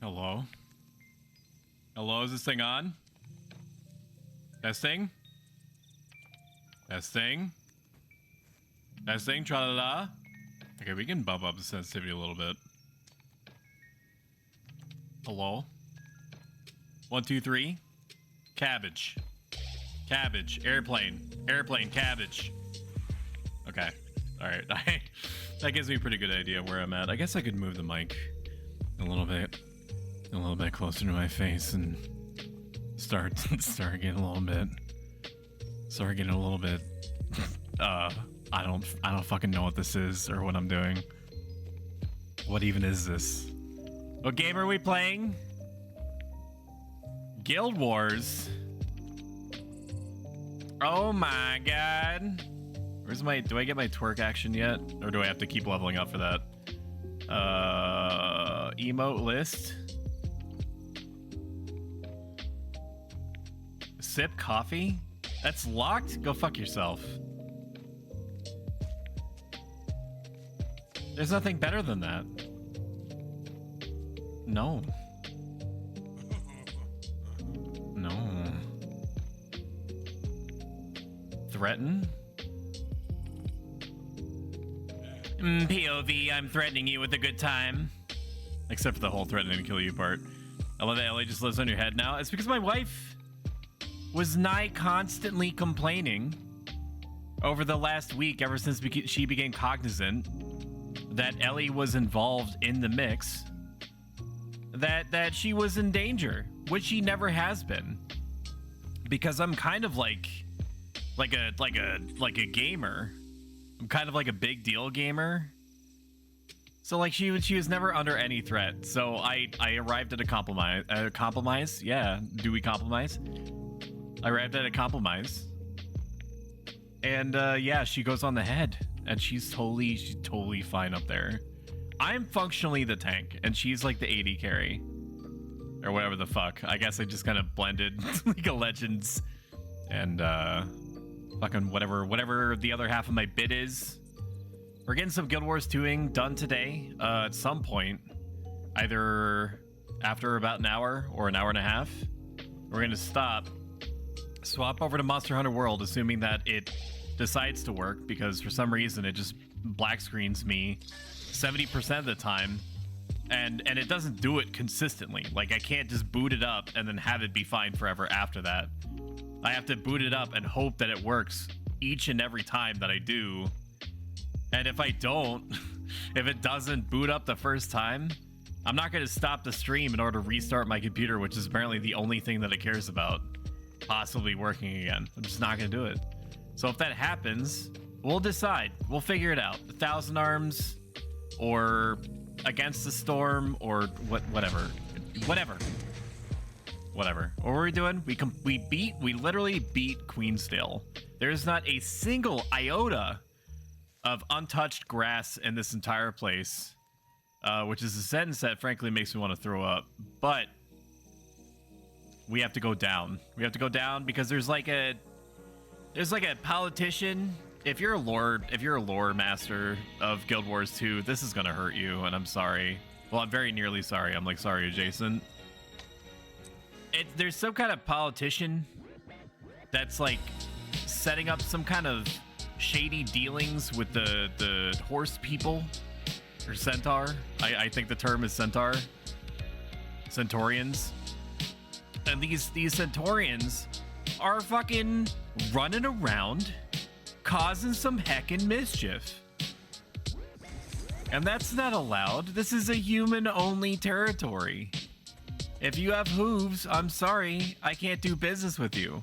Hello? Hello, is this thing on? Testing? Testing? Testing, tra-la-la. Okay, we can bump up the sensitivity a little bit. Hello? 1, 2, 3. Cabbage. Cabbage. Airplane. Airplane. Cabbage. Okay. Alright. That gives me a pretty good idea of where I'm at. I guess I could move the mic a little bit closer to my face and start getting a little bit I don't fucking know what this is or what I'm doing. What even is this? What game are we playing? Guild Wars. Oh my god. Where's my, do I get my twerk action yet? Or do I have to keep leveling up for that? Emote list. Sip coffee? That's locked? Go fuck yourself. There's nothing better than that. No. No. Threaten? POV, I'm threatening you with a good time. Except for the whole threatening to kill you part. I love that Ellie just lives on your head now. It's because my wife was nigh constantly complaining over the last week, ever since she became cognizant that Ellie was involved in the mix, that she was in danger, which she never has been. Because I'm kind of like a gamer. I'm kind of like a big deal gamer. So like she was never under any threat. So I arrived at a compromise. Yeah, do we compromise? I arrived at a compromise. And yeah, she goes on the head and she's totally fine up there. I'm functionally the tank and she's like the AD carry or whatever the fuck. I guess I just kind of blended League of Legends and fucking whatever the other half of my bit is. We're getting some Guild Wars 2ing done today at some point, either after about an hour or an hour and a half. We're gonna swap over to Monster Hunter World, assuming that it decides to work, because for some reason it just black screens me 70% of the time, and it doesn't do it consistently. Like I can't just boot it up and then have it be fine forever after that. I have to boot it up and hope that it works each and every time that I do. And if I don't, if it doesn't boot up the first time, I'm not going to stop the stream in order to restart my computer, which is apparently the only thing that it cares about possibly working again. I'm just not going to do it. So if that happens, we'll decide. We'll figure it out. 1,000 Arms or Against the Storm or whatever. What were we doing? We literally beat Queensdale. There's not a single iota of untouched grass in this entire place, which is a sentence that frankly makes me want to throw up. But we have to go down. We have to go down because there's like a politician. If you're a lore master of Guild Wars 2, this is gonna hurt you, and I'm sorry. Well, I'm very nearly sorry. I'm like sorry adjacent. There's some kind of politician that's like setting up some kind of shady dealings with the horse people or centaur. I think the term is centaur. Centaurians. And these centaurians are fucking running around causing some heckin' mischief. And that's not allowed. This is a human-only territory. If you have hooves, I'm sorry, I can't do business with you.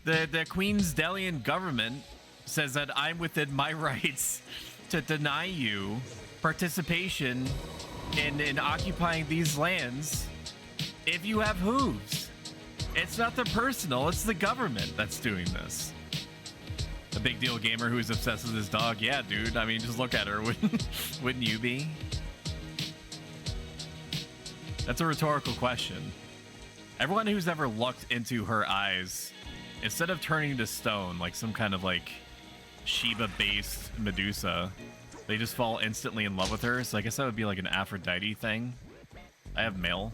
The Queensdelian government says that I'm within my rights to deny you participation in occupying these lands if you have hooves. It's not the personal, it's the government that's doing this. A big deal gamer who's obsessed with his dog. Yeah, dude, I mean, just look at her. Wouldn't you be? That's a rhetorical question. Everyone who's ever looked into her eyes, instead of turning to stone like some kind of like Sheba-based Medusa, they just fall instantly in love with her. So I guess that would be like an Aphrodite thing. I have mail.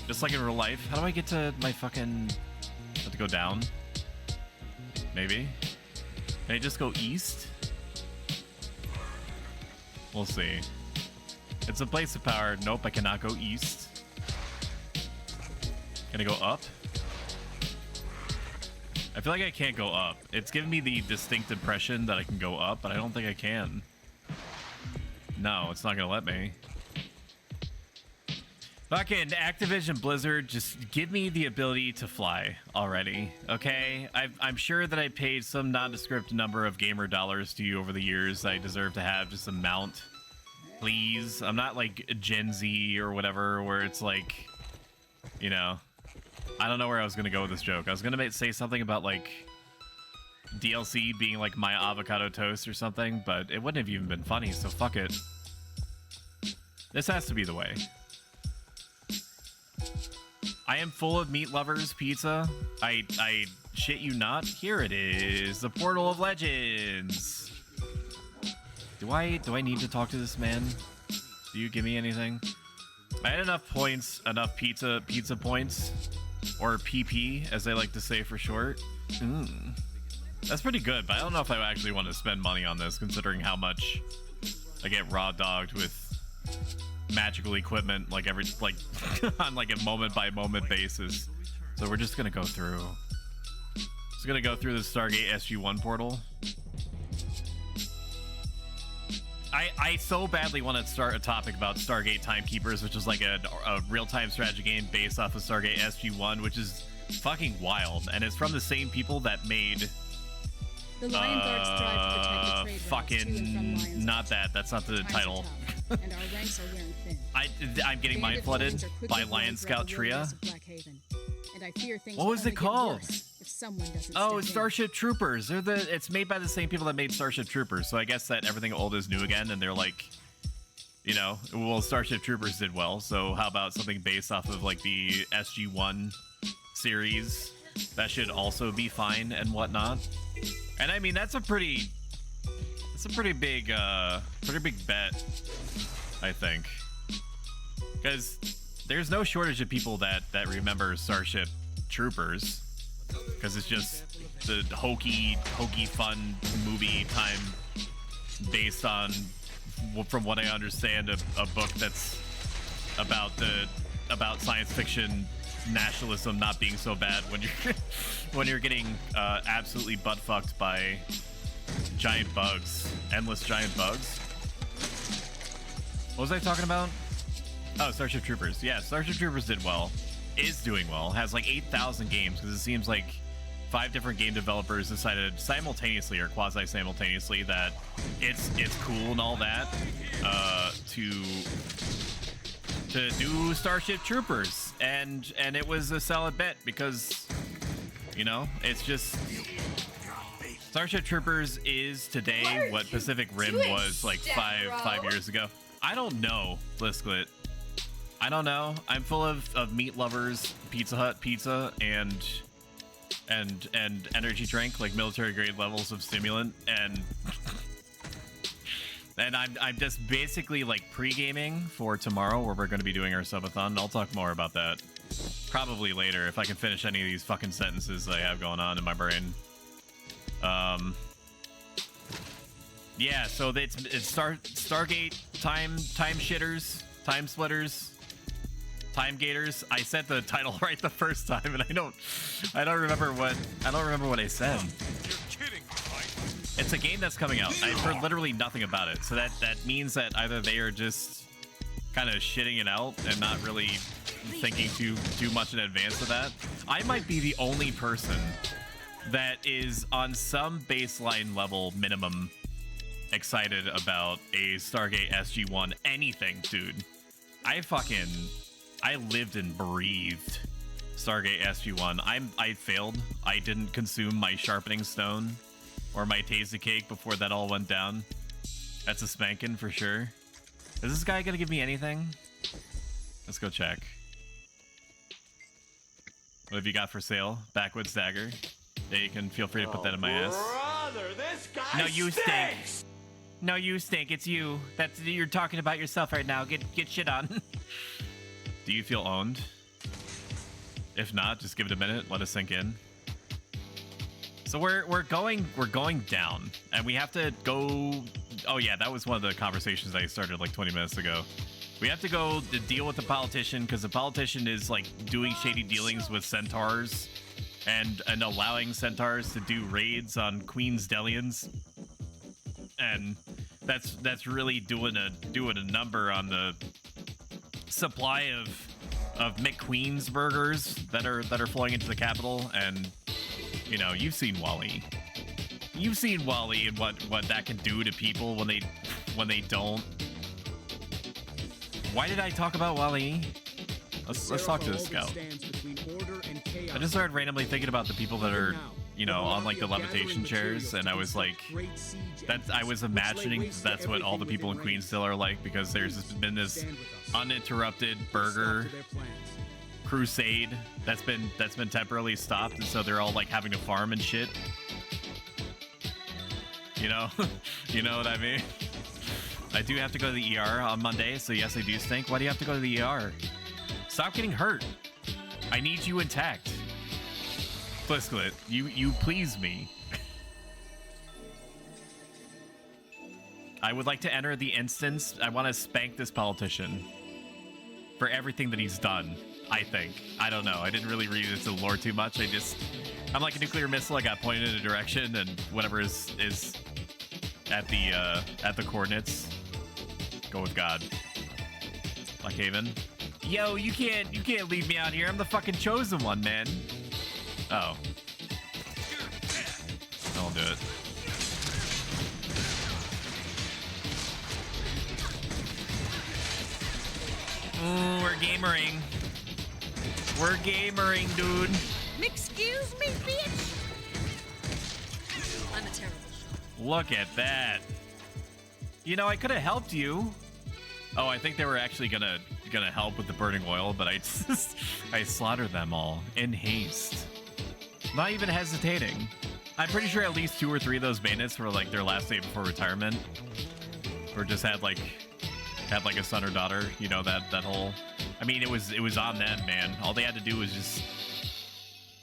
Just like in real life. How do I get to my fucking... I have to go down? Maybe? Can I just go east? We'll see. It's a place of power. Nope, I cannot go east. Can I go up? I feel like I can't go up. It's giving me the distinct impression that I can go up, but I don't think I can. No, it's not gonna let me. Fucking Activision Blizzard, just give me the ability to fly already, okay? I'm sure that I paid some nondescript number of gamer dollars to you over the years. I deserve to have just a mount. Please. I'm not like Gen Z or whatever, where it's like, you know, I don't know where I was going to go with this joke. I was going to say something about like DLC being like my avocado toast or something, but it wouldn't have even been funny, so fuck it. This has to be the way. I am full of meat lovers pizza. I shit you not. Here it is, the Portal of Legends. Do I need to talk to this man? Do you give me anything? I had enough points, enough pizza points, or PP as they like to say for short. That's pretty good, but I don't know if I actually want to spend money on this, considering how much I get raw dogged with magical equipment like on like a moment by moment basis. So we're just gonna go through. Just gonna go through the Stargate SG-1 portal. I so badly want to start a topic about Stargate Timekeepers, which is like a real-time strategy game based off of Stargate SG-1, which is fucking wild, and it's from the same people that made the Lion Guards strive to protect the trade fucking not that. That's not the title. And our ranks are wearing thin. I'm getting mind flooded by Lion Scout Tria. What was it called? Oh, it's Starship Troopers. It's made by the same people that made Starship Troopers. So I guess that everything old is new again, and they're like, you know, well, Starship Troopers did well. So how about something based off of like the SG-1 series? That should also be fine and whatnot. And I mean, that's a pretty big bet, I think, because there's no shortage of people that remember Starship Troopers, because it's just the hokey fun movie time based on, from what I understand, a book that's about science fiction nationalism not being so bad when you're getting absolutely butt fucked by giant bugs, endless giant bugs. What was I talking about? Oh, Starship Troopers. Yeah, Starship Troopers did well, is doing well, has like 8,000 games, because it seems like 5 different game developers decided simultaneously or quasi-simultaneously that it's cool and all that to do Starship Troopers, and it was a solid bet, because, you know, it's just Starship Troopers is today what Pacific Rim was like five years ago. I don't know, Blisklet. I don't know. I'm full of meat lovers, Pizza Hut pizza, and energy drink, like military grade levels of stimulant, and I'm just basically like pre-gaming for tomorrow, where we're going to be doing our subathon. I'll talk more about that probably later if I can finish any of these fucking sentences I have going on in my brain. Yeah, so it's Stargate time shitters, time splitters, time gators. I said the title right the first time, and I don't remember what I said. It's a game that's coming out. I've heard literally nothing about it, so that means that either they are just kind of shitting it out and not really thinking too much in advance of that. I might be the only person that is on some baseline level minimum excited about a Stargate SG-1 anything, dude. I lived and breathed Stargate SG-1. I failed. I didn't consume my sharpening stone or my tasty cake before that all went down. That's a spankin' for sure. Is this guy gonna give me anything? Let's go check. What have you got for sale? Backwoods dagger. Yeah, you can feel free to put that in my ass. Brother, this guy no, you stinks! stink. No, you stink. It's you. You're talking about yourself right now. Get shit on. Do you feel owned? If not, just give it a minute. Let it sink in. So we're going down, and we have to go. Oh yeah, that was one of the conversations I started like 20 minutes ago. We have to go to deal with the politician because the politician is like doing shady dealings with centaurs, and allowing centaurs to do raids on Queen's Delians, and that's really doing a number on the supply of McQueen's burgers that are flowing into the capital. And you know, you've seen Wally. You've seen Wally and what that can do to people when they don't. Why did I talk about Wally? Let's talk to this scout. I just started randomly thinking about the people that are, you know, on like the levitation chairs, and I was like, I was imagining that's what all the people in Queensville are like, because there's been this uninterrupted burger crusade that's been temporarily stopped, and so they're all like having to farm and shit. You know, you know what I mean? I do have to go to the ER on Monday, so yes, I do stink. Why do you have to go to the ER? Stop getting hurt. I need you intact. Blisklet, you please me. I would like to enter the instance. I want to spank this politician for everything that he's done, I think. I don't know. I didn't really read into the lore too much. I'm like a nuclear missile. I got pointed in a direction, and whatever is at the coordinates, go with God. Like Haven. Yo, you can't leave me out here. I'm the fucking chosen one, man. Oh. I'll do it. Ooh, we're gamering. We're gamering, dude. Excuse me, bitch. I'm a terrible shot. Look at that. You know, I could have helped you. Oh, I think they were actually gonna help with the burning oil, but I slaughtered them all in haste. Not even hesitating. I'm pretty sure at least 2 or 3 of those bandits were like their last day before retirement, or just had like a son or daughter. You know, that whole. I mean, it was on them, man. All they had to do was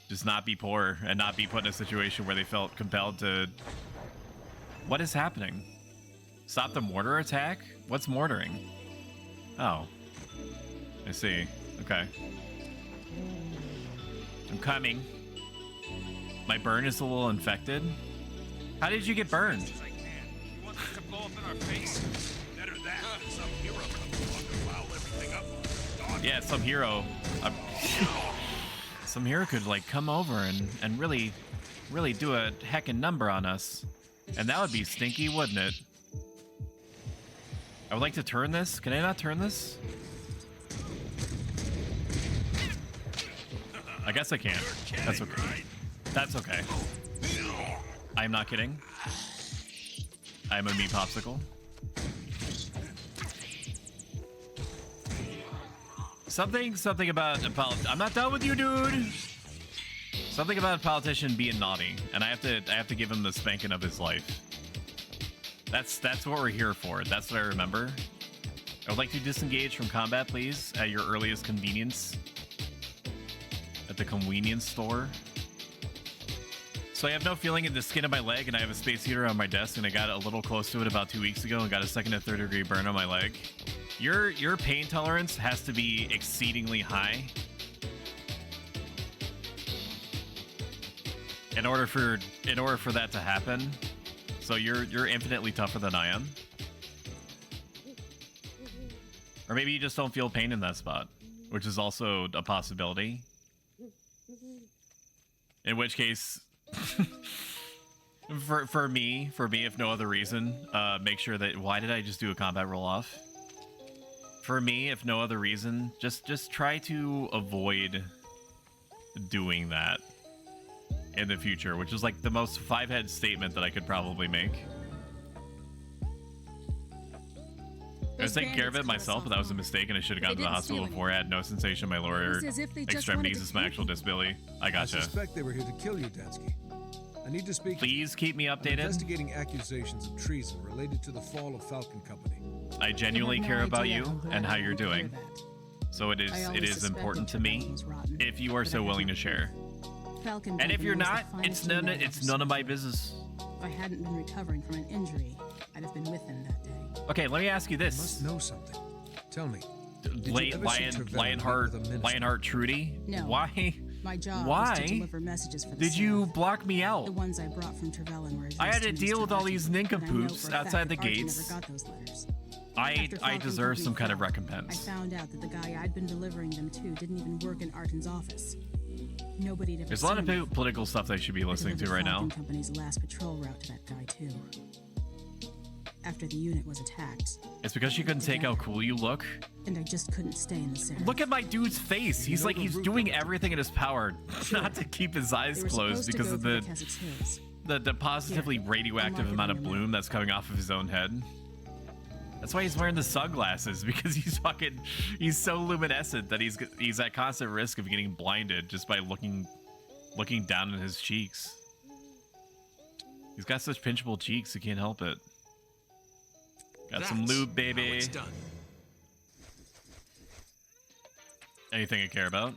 just not be poor and not be put in a situation where they felt compelled to. What is happening? Stop the mortar attack? What's mortaring? Oh. I see. Okay. I'm coming. My burn is a little infected. How did you get burned? Yeah, some hero. Some hero could like come over and really do a heckin' number on us. And that would be stinky, wouldn't it? I would like to turn this. Can I not turn this? I guess I can. That's okay. That's okay. I'm not kidding. I'm a meat popsicle. Something about a I'm not done with you, dude. Something about a politician being naughty, and I have to give him the spanking of his life. That's what we're here for. That's what I remember. I would like to disengage from combat, please, at your earliest convenience. At the convenience store. So I have no feeling in the skin of my leg, and I have a space heater on my desk, and I got a little close to it about 2 weeks ago and got a 2nd and 3rd degree burn on my leg. Your pain tolerance has to be exceedingly high in order for that to happen. So you're infinitely tougher than I am. Or maybe you just don't feel pain in that spot, which is also a possibility. In which case, for me, if no other reason, make sure that. Why did I just do a combat roll off? For me, if no other reason, just try to avoid doing that in the future, which is like the most 5-head statement that I could probably make. I was taking care of it myself, but that was a mistake, and I should have gone to the hospital before. I had no sensation in my lower extremities. It's my actual disability. I gotcha. I suspect they were here to kill you, Densky. I need to speak. Please keep me I'm updated. investigating accusations of treason related to the fall of Falcon Company. I genuinely care about you and how you're doing. So it I is always suspected important to Trevelyan me was rotten, if you are but so I willing to hadn't share. Falcon And if Company you're was the not, finest it's none unit I've ever of my seen. business. If I hadn't been recovering from an injury, I'd have been with him that day. Okay, let me ask you You this. must know something. Tell me. Did you Late ever see Trevelyan Lionheart, meet with a minister? Lionheart Trudy? No. Why? My job was Why to deliver messages for the did you staff. block me out? The ones I brought from Trevelyan were addressed I had to Mr. deal with all Archie, these but I know nincompoops for a fact outside the that Archie gates. never got those letters. I After Falcon deserve Company some kind of fell, recompense. I found out that the guy I'd been delivering them to didn't even work in Arton's office. Nobody had ever There's a lot seen of him. political stuff that I should be I listening to delivered right now. Falcon Company's last patrol route to that guy too. After the unit was attacked, It's because she couldn't take how cool you look. and I just couldn't stay in the Seraph. Look at my dude's face. He's like, he's doing everything in his power not to keep his eyes They were closed supposed to because go of to the Keswick's Hills. the positively Here, radioactive I'll mark it amount on of your bloom that's coming off of his own head. That's why he's wearing the sunglasses, because he's so luminescent that he's at constant risk of getting blinded just by looking down in his cheeks. He's got such pinchable cheeks, he can't help it. Got some lube, baby. Now it's done. Anything I care about?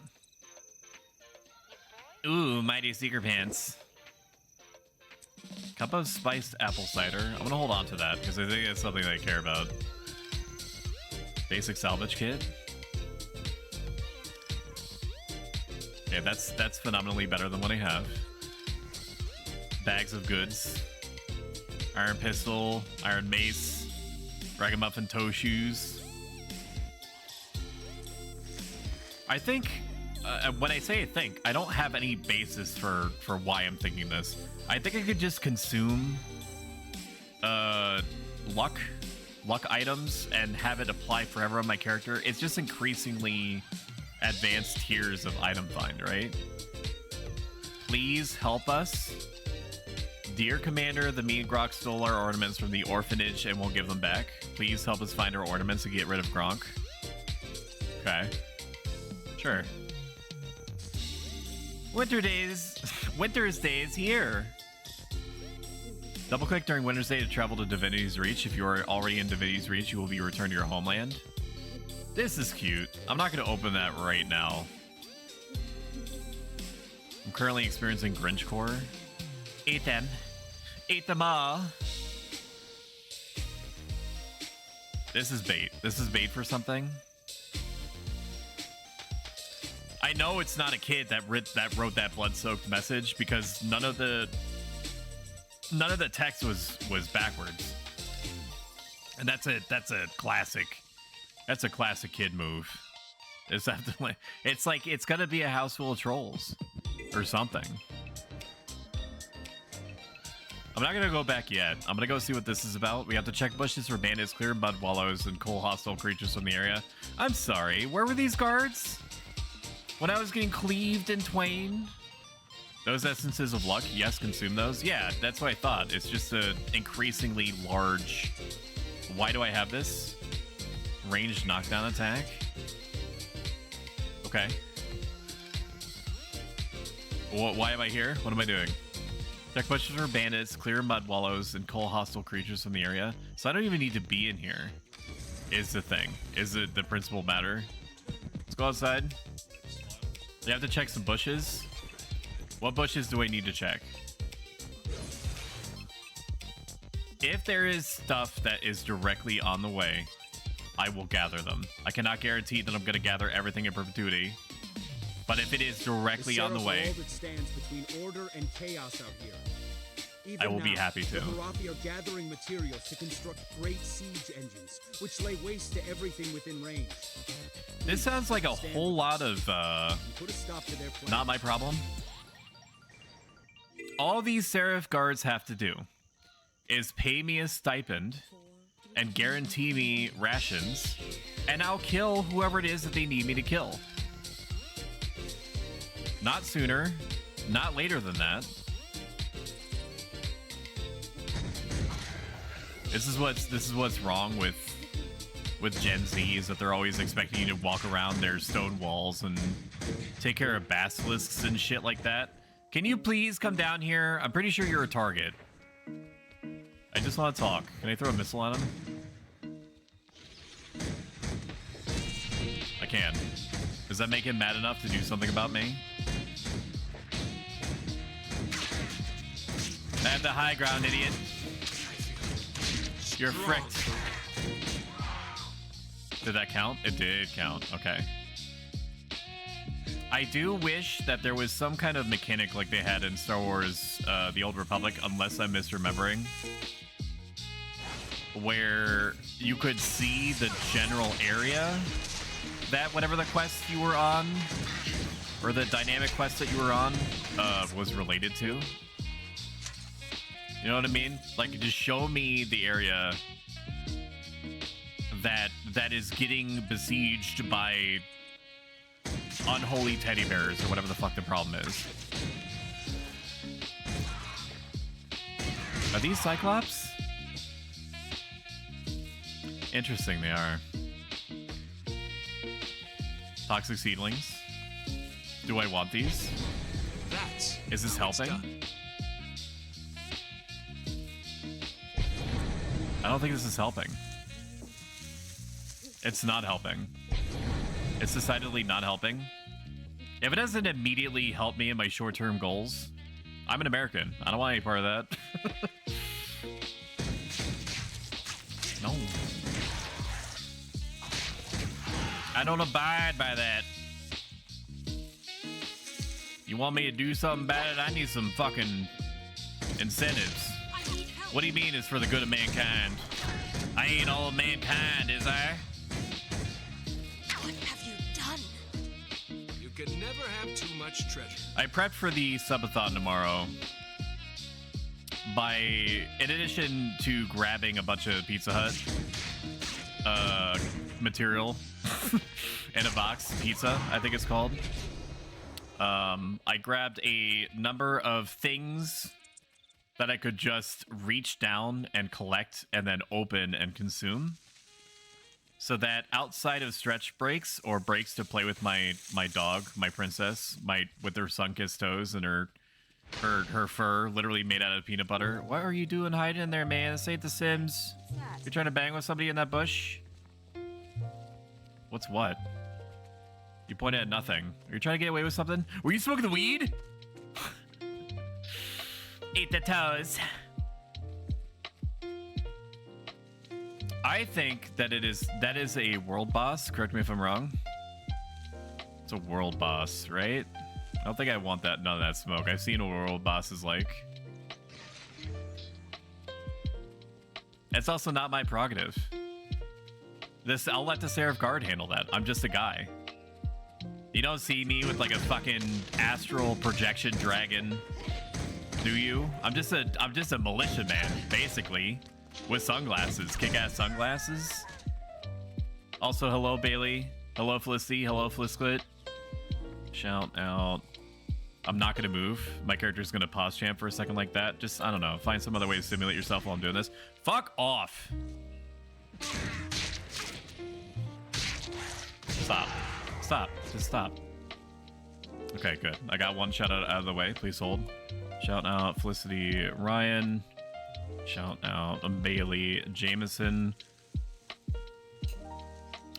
Ooh, Mighty Secret Pants. Cup of spiced apple cider. I'm gonna hold on to that because I think it's something that I care about. Basic salvage kit. Yeah, that's phenomenally better than what I have. Bags of goods. Iron pistol, iron mace, ragamuffin toe shoes. I think when I say I don't have any basis for why I'm thinking this. I think I could just consume luck items and have it apply forever on my character. It's just increasingly advanced tiers of item find, right? Please help us. Dear Commander, the me and Grok stole our ornaments from the orphanage and we'll give them back. Please help us find our ornaments and get rid of Gronk. Okay. Sure. Winter's Day is here. Double click during Winter's Day to travel to Divinity's Reach. If you are already in Divinity's Reach, you will be returned to your homeland. This is cute. I'm not going to open that right now. I'm currently experiencing Grinchcore. Eat them. Eat them all. This is bait. This is bait for something. I know it's not a kid that wrote that blood-soaked message because none of the text was backwards. And that's a classic. That's a classic kid move. It's like it's gonna be a house full of trolls or something. I'm not gonna go back yet. I'm gonna go see what this is about. We have to check bushes for bandits, clear mud wallows, and coal hostile creatures from the area. I'm sorry, where were these guards? When I was getting cleaved in twain? Those essences of luck, yes, consume those. Yeah, that's what I thought. It's just a increasingly large... Why do I have this? Ranged knockdown attack? Okay. Why am I here? What am I doing? Check bushes for bandits, clear mud wallows, and coal hostile creatures from the area. So I don't even need to be in here, is the thing. Is it the principal matter? Let's go outside. You have to check some bushes. What bushes do I need to check? If there is stuff that is directly on the way, I will gather them. I cannot guarantee that I'm going to gather everything in perpetuity. But if it is directly on the way, all that stands between order and chaos out here. Even I will be now, happy to. The Barathi are gathering materials to construct great siege engines, which lay waste to everything within range. this sounds like a whole lot of Put a stop to their plan. not my problem. All these Seraph guards have to do is pay me a stipend and guarantee me rations, and I'll kill whoever it is that they need me to kill. Not sooner, not later than that. This is what's wrong with Gen Z, is that they're always expecting you to walk around their stone walls and take care of basilisks and shit like that. Can you please come down here? I'm pretty sure you're a target. I just want to talk. Can I throw a missile at him? I can. that make him mad enough to do something about me? I have the high ground, idiot. You're fricked. Did that count? It did count. Okay. I do wish that there was some kind of mechanic like they had in Star Wars The Old Republic, unless I'm misremembering, where you could see the general area that whatever the quest you were on, or the dynamic quest that you were on, was related to. You know what I mean? Like, just show me the area that is getting besieged by unholy teddy bears or whatever the fuck the problem is. Are these Cyclops? Interesting, they are. Toxic seedlings. Do I want these? Is this helping? I don't think this is helping. It's not helping. It's decidedly not helping. If it doesn't immediately help me in my short-term goals, I'm an American. I don't want any part of that. No. I don't abide by that. You want me to do something about it? I need some fucking incentives. What do you mean it's for the good of mankind? I ain't all of mankind, is I? What have you done? You can never have too much treasure. I prepped for the subathon tomorrow by, in addition to grabbing a bunch of Pizza Hut material in a box, pizza, I think it's called. I grabbed a number of things that I could just reach down and collect and then open and consume. So that outside of stretch breaks or breaks to play with my dog, my princess, with her sun-kissed toes and her fur literally made out of peanut butter. What are you doing hiding in there, man? This ain't The Sims. You're trying to bang with somebody in that bush? What's what? You pointed at nothing. Are you trying to get away with something? Were you smoking the weed? Eat the toes. I think that that is a world boss. Correct me if I'm wrong. It's a world boss, right? I don't think I want none of that smoke. I've seen what a world boss is like. It's also not my prerogative. I'll let the Seraph Guard handle that. I'm just a guy. You don't see me with like a fucking astral projection dragon, do you? I'm just a militia man, basically, with sunglasses, kick-ass sunglasses. Also, hello Bailey, hello Felicity, hello Flisklet. Shout out. I'm not gonna move. My character's gonna pause champ for a second like that. Just, I don't know, find some other way to simulate yourself while I'm doing this. Fuck off. Stop. Stop. Just stop. Okay, good. I got one shout out of the way. Please hold. Shout out Felicity Ryan. Shout out Bailey Jameson.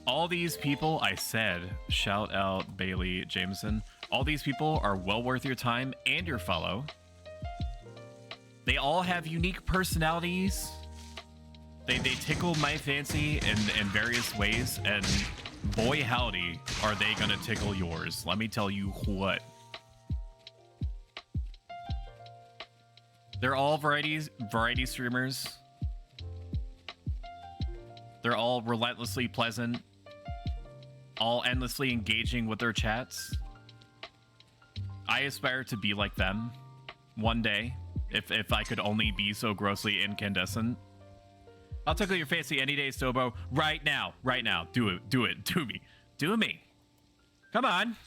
All these people, I said, shout out Bailey Jameson. All these people are well worth your time and your follow. They all have unique personalities. They tickle my fancy in various ways, and boy howdy are they gonna tickle yours. Let me tell you what. They're all variety streamers. They're all relentlessly pleasant, all endlessly engaging with their chats. I aspire to be like them one day, if I could only be so grossly incandescent. I'll tickle your fancy any day, Stobo. Right now. Do it. Do me. Come on.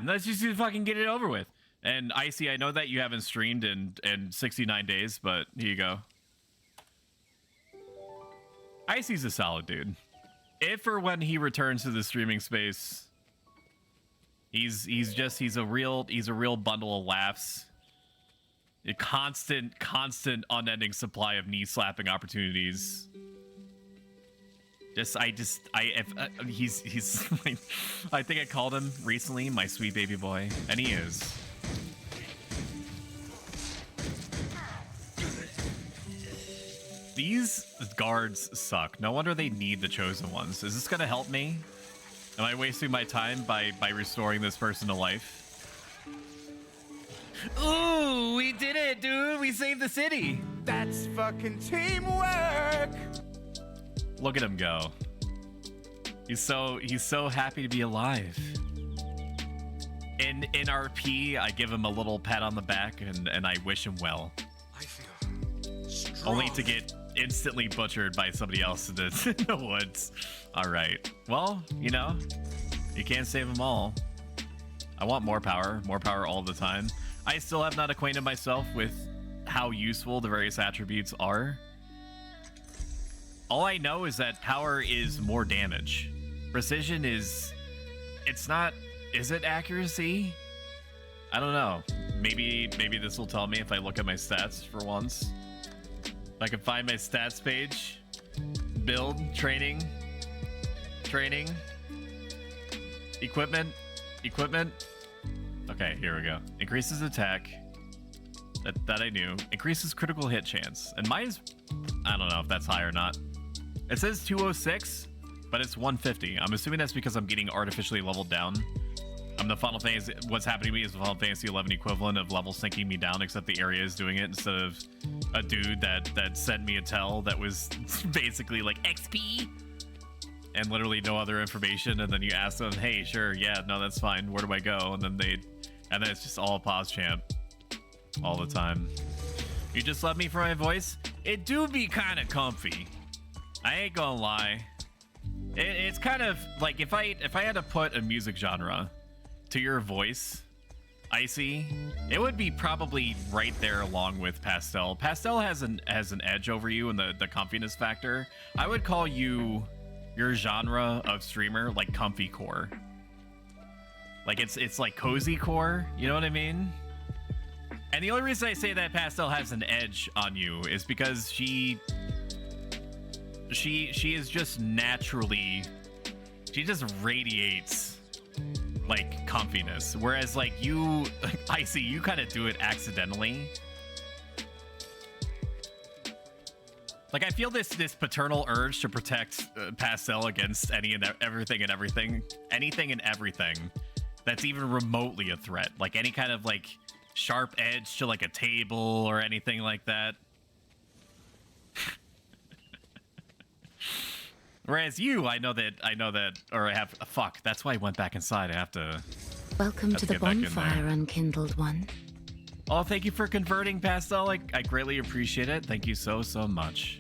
Let's just fucking get it over with. And Icy, I know that you haven't streamed in 69 days, but here you go. Icy's a solid dude. If or when he returns to the streaming space, he's a real bundle of laughs. A constant unending supply of knee slapping opportunities. He's I think I called him recently my sweet baby boy, and he is. These guards suck. No wonder they need the chosen ones. Is this gonna help me? Am I wasting my time by restoring this person to life? Ooh, we did it, dude. We saved the city. That's fucking teamwork. Look at him go. He's so happy to be alive. In RP, I give him a little pat on the back and I wish him well. I feel strong. Only to get instantly butchered by somebody else in the woods. All right. Well, you know, you can't save them all. I want more power all the time. I still have not acquainted myself with how useful the various attributes are. All I know is that power is more damage. Precision is... It's not... Is it accuracy? I don't know. Maybe this will tell me if I look at my stats for once. If I can find my stats page. Build, training. Equipment. Okay, here we go. Increases attack. That I knew. Increases critical hit chance. And mine's... I don't know if that's high or not. It says 206, but it's 150. I'm assuming that's because I'm getting artificially leveled down. I'm the Final Fantasy... What's happening to me is the Final Fantasy 11 equivalent of level syncing me down, except the area is doing it instead of a dude that sent me a tell that was basically like XP and literally no other information. And then you ask them, hey, sure, yeah, no, that's fine. Where do I go? And then it's just all pause champ all the time. You just love me for my voice? It do be kind of comfy. I ain't gonna lie. It's kind of like if I had to put a music genre to your voice, Icy, it would be probably right there along with Pastel. Pastel has an edge over you in the comfiness factor. I would call you your genre of streamer like comfy core. Like it's like cozy core, you know what I mean? And the only reason I say that Pastel has an edge on you is because she is just naturally, she just radiates like comfiness, whereas like you, Icy, you kind of do it accidentally. Like I feel this paternal urge to protect Pastel against anything and everything that's even remotely a threat, like any kind of like sharp edge to like a table or anything like that. Whereas you, I know that, or I have, fuck, that's why I went back inside. I have to... Welcome to the bonfire, unkindled one. Oh, thank you for converting, Pastel. I greatly appreciate it. Thank you so much.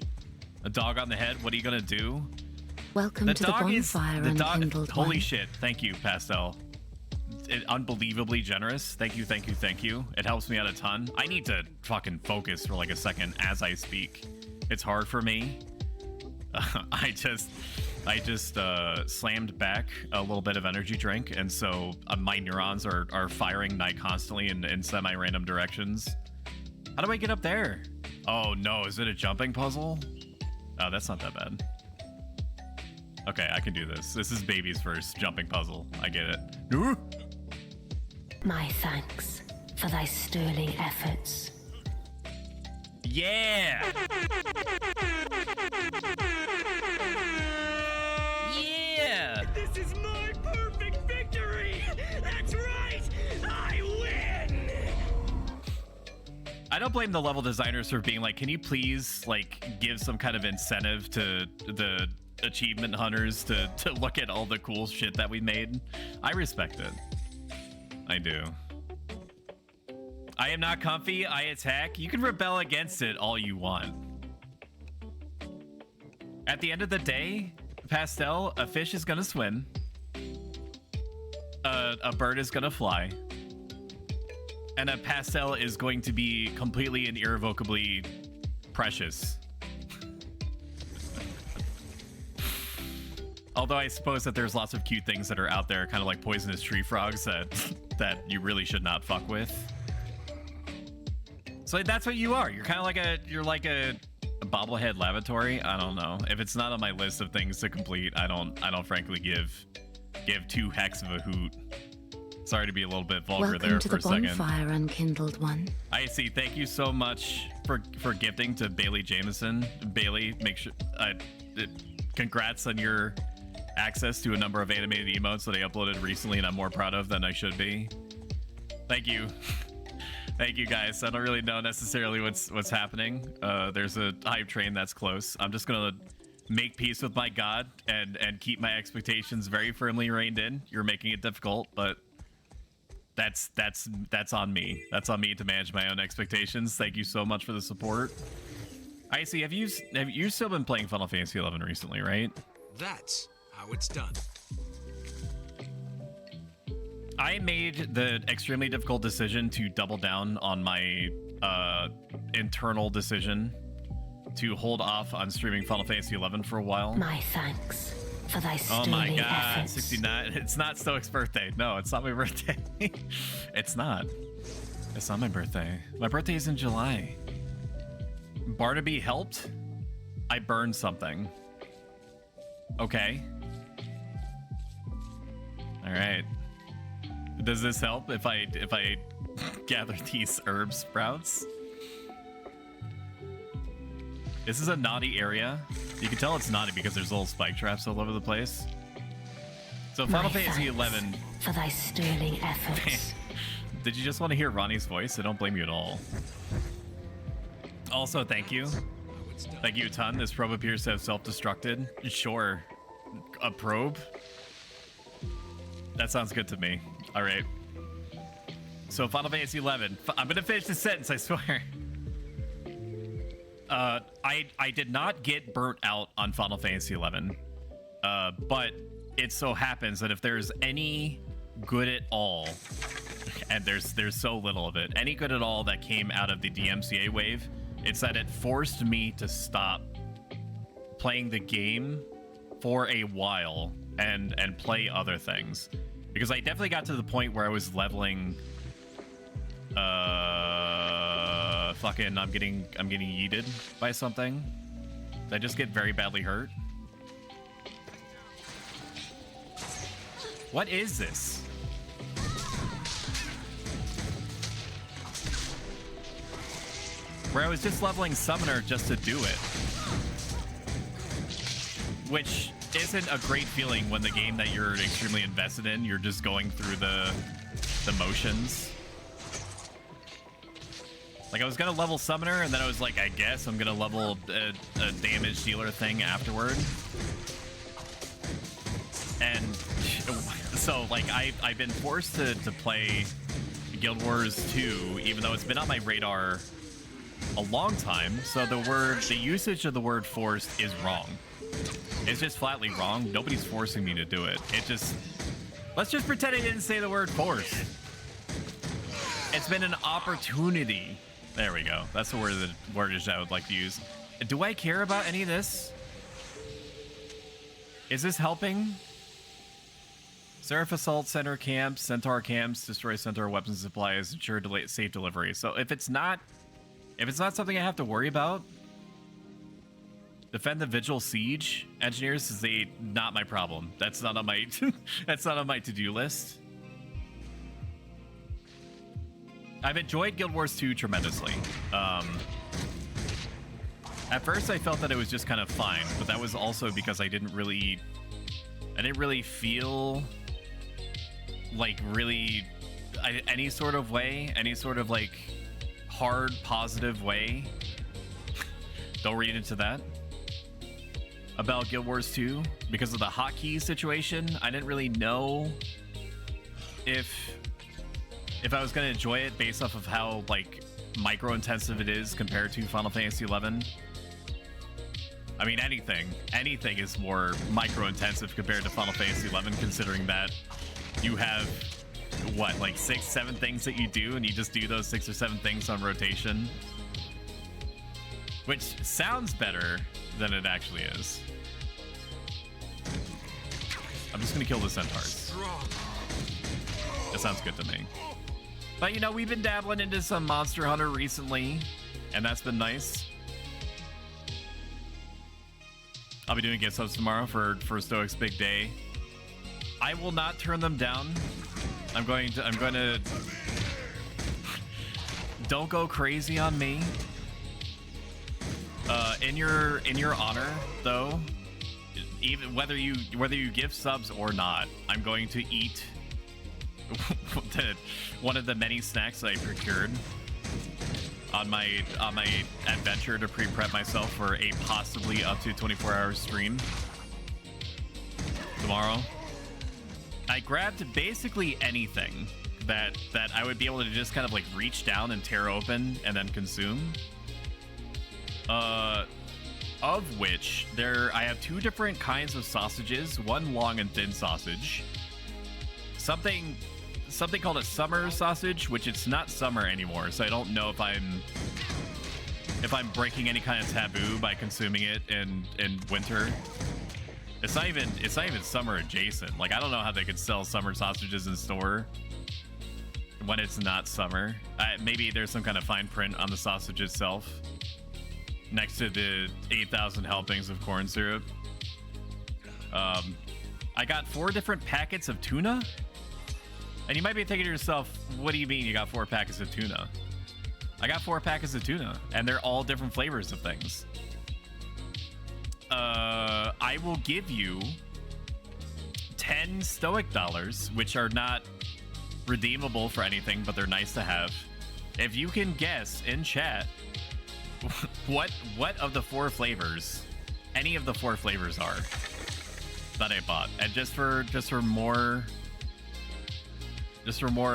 A dog on the head, what are you gonna do? Welcome to the bonfire, unkindled one. Holy shit, thank you, Pastel. Unbelievably generous. Thank you. It helps me out a ton. I need to fucking focus for like a second as I speak. It's hard for me. I just slammed back a little bit of energy drink, and so my neurons are firing night constantly in semi-random directions. How do I get up there? Oh no, is it a jumping puzzle? Oh, that's not that bad. Okay, I can do this. This is baby's first jumping puzzle. I get it. My thanks for thy sterling efforts. Yeah! Yeah! This is my perfect victory! That's right! I win! I don't blame the level designers for being like, can you please like give some kind of incentive to the achievement hunters to look at all the cool shit that we made? I respect it. I do. I am not comfy, I attack. You can rebel against it all you want. At the end of the day, Pastel, a fish is gonna swim. A bird is gonna fly. And a Pastel is going to be completely and irrevocably precious. Although I suppose that there's lots of cute things that are out there, kind of like poisonous tree frogs that you really should not fuck with. So that's what you are. You're kind of like a bobblehead lavatory. I don't know. If it's not on my list of things to complete, I don't frankly give two hecks of a hoot. Sorry to be a little bit vulgar Welcome there to for the a second. bonfire, unkindled one. I see. Thank you so much for gifting to Bailey Jameson. Bailey, make sure. Congrats on your access to a number of animated emotes that I uploaded recently, and I'm more proud of than I should be. Thank you. Thank you, guys. I don't really know necessarily what's happening. There's a hype train that's close. I'm just gonna make peace with my God and keep my expectations very firmly reined in. You're making it difficult, but that's on me. That's on me to manage my own expectations. Thank you so much for the support. I see. Have you still been playing Final Fantasy 11 recently, right? That's how it's done. I made the extremely difficult decision to double down on my internal decision to hold off on streaming Final Fantasy 11 for a while. My thanks for thy Oh my sterling god, efforts. 69. It's not Stoic's birthday. No, it's not my birthday. It's not. It's not my birthday. My birthday is in July. Barnaby helped? I burned something. Okay. All right. Does this help if I gather these herb sprouts? This is a naughty area. You can tell it's naughty because there's little spike traps all over the place. So Final My Fantasy thanks 11. for thy sterling efforts. Did you just want to hear Ronnie's voice? I don't blame you at all. Also, thank you. Thank you a ton. This probe appears to have self-destructed. Sure. A probe? That sounds good to me. All right. So Final Fantasy 11. I'm going to finish this sentence, I swear. I did not get burnt out on Final Fantasy 11. But it so happens that if there's any good at all, and there's so little of it, any good at all that came out of the DMCA wave, it's that it forced me to stop playing the game for a while and play other things. Because I definitely got to the point where I was leveling fucking I'm getting yeeted by something. Did I just get very badly hurt? What is this? Where I was just leveling Summoner just to do it. Which isn't a great feeling when the game that you're extremely invested in, you're just going through the motions. Like, I was gonna level Summoner, and then I was like, I guess I'm gonna level a damage dealer thing afterward. And so, like, I've been forced to play Guild Wars 2, even though it's been on my radar a long time. So the usage of the word forced is wrong. It's just flatly wrong. Nobody's forcing me to do it. Let's just pretend I didn't say the word forced. It's been an opportunity. There we go. That's the wordage I would like to use. Do I care about any of this? Is this helping? Seraph Assault Center camps, Centaur camps, destroy Centaur weapons and supplies, ensure safe delivery. So if it's not something I have to worry about, defend the Vigil Siege engineers is not my problem. That's not on my that's not on my to-do list. I've enjoyed Guild Wars 2 tremendously. At first I felt that it was just kind of fine, but that was also because I didn't really feel like any sort of way, any sort of like hard positive way. Don't read into that. About Guild Wars 2 because of the hotkey situation. I didn't really know if I was going to enjoy it based off of how like micro intensive it is compared to Final Fantasy 11. I mean, anything is more micro intensive compared to Final Fantasy 11, considering that you have what, like 6-7 things that you do, and you just do those 6 or 7 things on rotation, which sounds better than it actually is. I'm just gonna kill the centaurs. That sounds good to me. But you know, we've been dabbling into some Monster Hunter recently, and that's been nice. I'll be doing gift subs tomorrow for Stoic's big day. I will not turn them down. I'm going to don't go crazy on me. In your honor, though, even whether you give subs or not, I'm going to eat one of the many snacks that I procured on my adventure to pre-prep myself for a possibly up to 24-hour stream tomorrow. I grabbed basically anything that I would be able to just kind of like reach down and tear open and then consume. Of which I have two different kinds of sausages, one long and thin sausage. Something called a summer sausage, which it's not summer anymore, so I don't know if I'm breaking any kind of taboo by consuming it in winter. It's not even summer adjacent. Like, I don't know how they could sell summer sausages in store when it's not summer. Maybe there's some kind of fine print on the sausage itself next to the 8,000 helpings of corn syrup. I got 4 different packets of tuna. And you might be thinking to yourself, what do you mean you got 4 packets of tuna? I got 4 packets of tuna, and they're all different flavors of things. I will give you 10 Stoic dollars, which are not redeemable for anything, but they're nice to have. If you can guess in chat what of the 4 flavors, any of the 4 flavors are that I bought, and just for more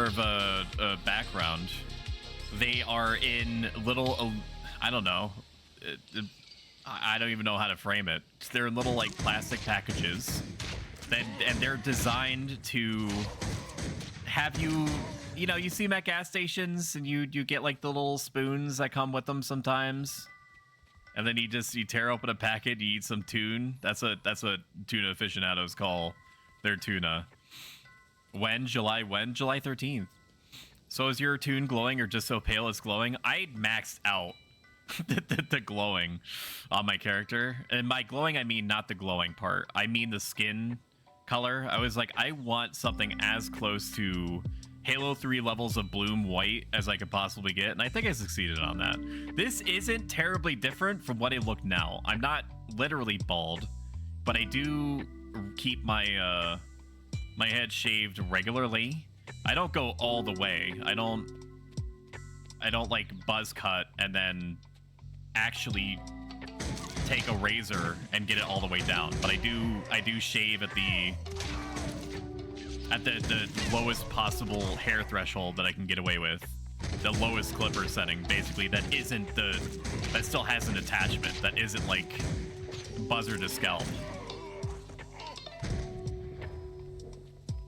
of a background, they are in little, I don't know, I don't even know how to frame it. They're in little like plastic packages, and they're designed to have you know, you see them at gas stations, and you get like the little spoons that come with them sometimes, and then you tear open a packet, you eat some tune. That's what tuna aficionados call their tuna. July 13th. So is your tune glowing or just so pale it's glowing? I maxed out the glowing on my character. And by glowing, I mean not the glowing part. I mean the skin color. I was like, I want something as close to Halo 3 levels of bloom white as I could possibly get. And I think I succeeded on that. This isn't terribly different from what I look now. I'm not literally bald, but I do keep my my head shaved regularly. I don't go all the way. I don't like buzz cut and then actually take a razor and get it all the way down. But I do shave at the lowest possible hair threshold that I can get away with. The lowest clipper setting, basically, that still has an attachment that isn't like buzzer to scalp.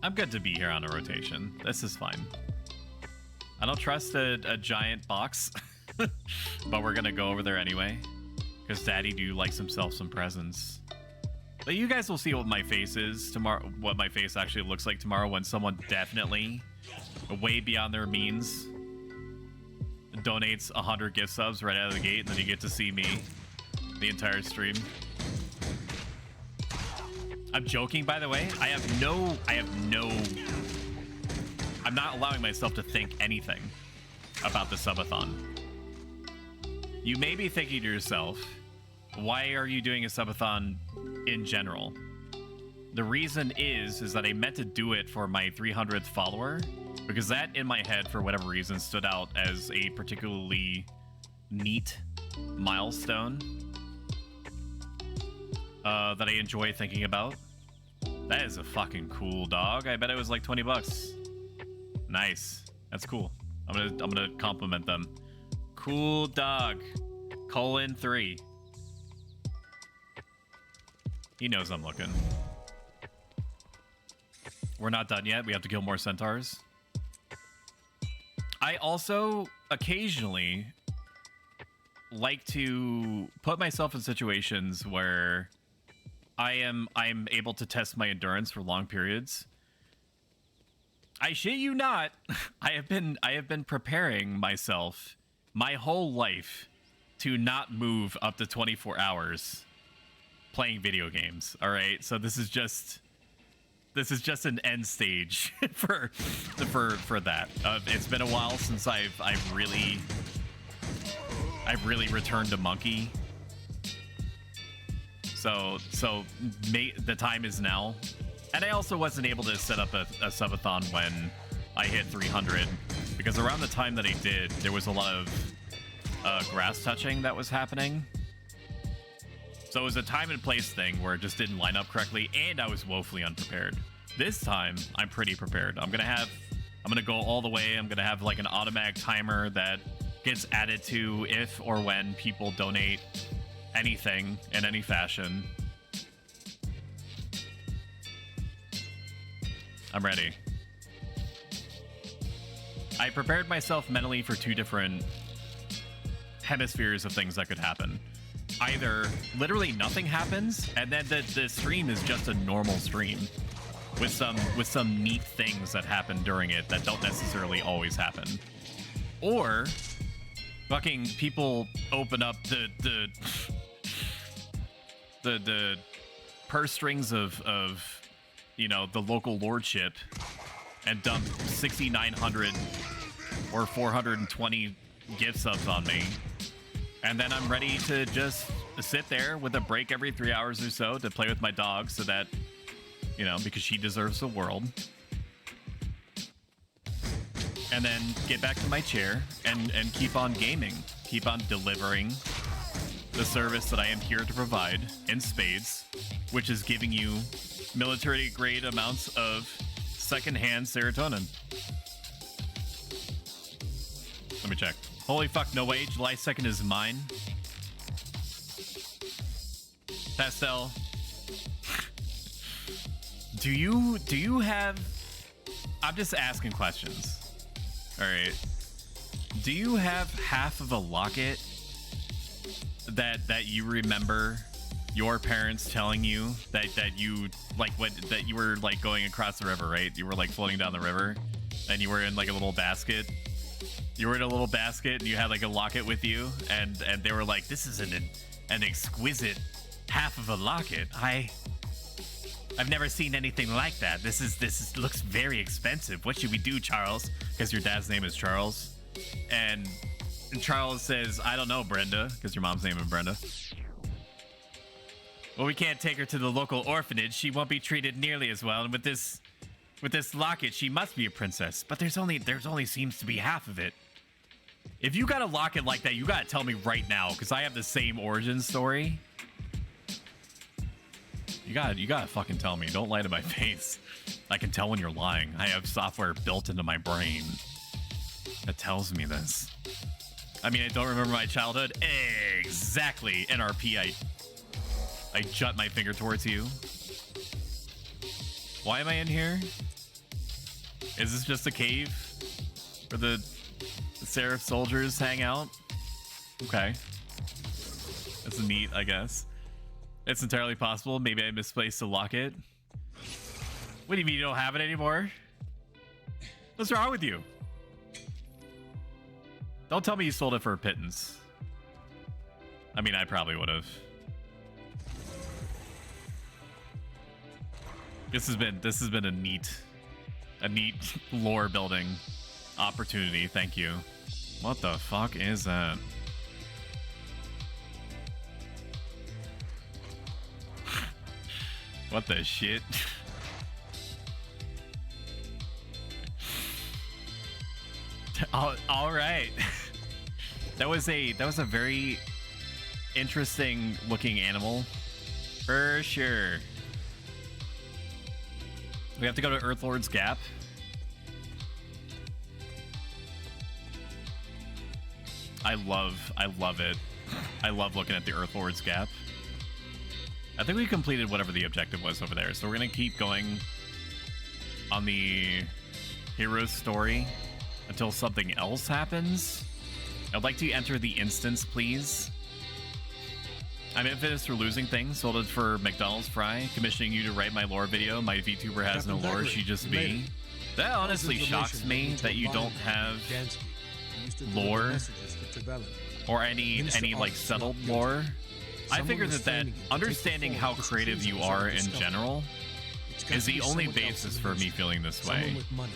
I'm good to be here on a rotation. This is fine. I don't trust a giant box, but we're gonna go over there anyway, because Daddy do likes himself some presents. But you guys will see what my face is tomorrow, what my face actually looks like tomorrow when someone definitely, way beyond their means, donates 100 gift subs right out of the gate, and then you get to see me the entire stream. I'm joking, by the way. I'm not allowing myself to think anything about the subathon. You may be thinking to yourself, why are you doing a subathon in general? The reason is that I meant to do it for my 300th follower, because that in my head, for whatever reason, stood out as a particularly neat milestone that I enjoy thinking about. That is a fucking cool dog. I bet it was like 20 bucks. Nice. That's cool. I'm gonna compliment them. Cool dog. :3. He knows I'm looking. We're not done yet. We have to kill more centaurs. I also occasionally like to put myself in situations where I'm able to test my endurance for long periods. I shit you not. I have been preparing myself my whole life to not move up to 24 hours playing video games. All right, so this is just an end stage for that. It's been a while since I've really returned to Monkey. So the time is now. And I also wasn't able to set up a subathon when I hit 300, because around the time that I did, there was a lot of grass touching that was happening. So it was a time and place thing where it just didn't line up correctly, and I was woefully unprepared. This time, I'm pretty prepared. I'm gonna go all the way. I'm gonna have like an automatic timer that gets added to if or when people donate anything in any fashion. I'm ready. I prepared myself mentally for two different hemispheres of things that could happen. Either literally nothing happens, and then the stream is just a normal stream with some neat things that happen during it that don't necessarily always happen. Or fucking people open up the purse strings of you know, the local lordship and dump 6,900 or 420 gift subs on me. And then I'm ready to just sit there with a break every 3 hours or so to play with my dog so that, you know, because she deserves the world. And then get back to my chair and keep on gaming. Keep on delivering the service that I am here to provide in spades, which is giving you military-grade amounts of secondhand serotonin. Let me check. Holy fuck, no way. July 2nd is mine. Pastel. Do you have... I'm just asking questions. Alright. Do you have half of a locket that you remember your parents telling you that you that you were like going across the river, right? You were like floating down the river and you were in like a little basket. You were in a little basket and you had like a locket with you, and they were like, this is an exquisite half of a locket. I've never seen anything like that. This looks very expensive. What should we do, Charles? Because your dad's name is Charles. And Charles says, I don't know, Brenda, because your mom's name is Brenda. Well, we can't take her to the local orphanage. She won't be treated nearly as well. And with this locket, she must be a princess. But there's only seems to be half of it. If you got a locket like that, you gotta tell me right now, because I have the same origin story. You gotta fucking tell me. Don't lie to my face. I can tell when you're lying. I have software built into my brain that tells me this. I mean, I don't remember my childhood. Exactly. NRP, I jut my finger towards you. Why am I in here? Is this just a cave where the Seraph soldiers hang out? Okay. That's neat, I guess. It's entirely possible. Maybe I misplaced the locket. What do you mean you don't have it anymore? What's wrong with you? Don't tell me you sold it for a pittance. I mean, I probably would have. This has been a neat lore building opportunity. Thank you. What the fuck is that? What the shit? All right. That was a very interesting looking animal, for sure. We have to go to Earthlord's Gap. I love it. I love looking at the Earthlord's Gap. I think we completed whatever the objective was over there, so we're gonna keep going on the hero's story until something else happens. I'd like to enter the instance, please. I'm infamous for losing things. Sold it for McDonald's fry. Commissioning you to write my lore video. My VTuber has no lore. She just me. That honestly shocks me that you don't have lore or any like settled lore. I figured that understanding how creative you are in general is the only basis for me feeling this way. With money,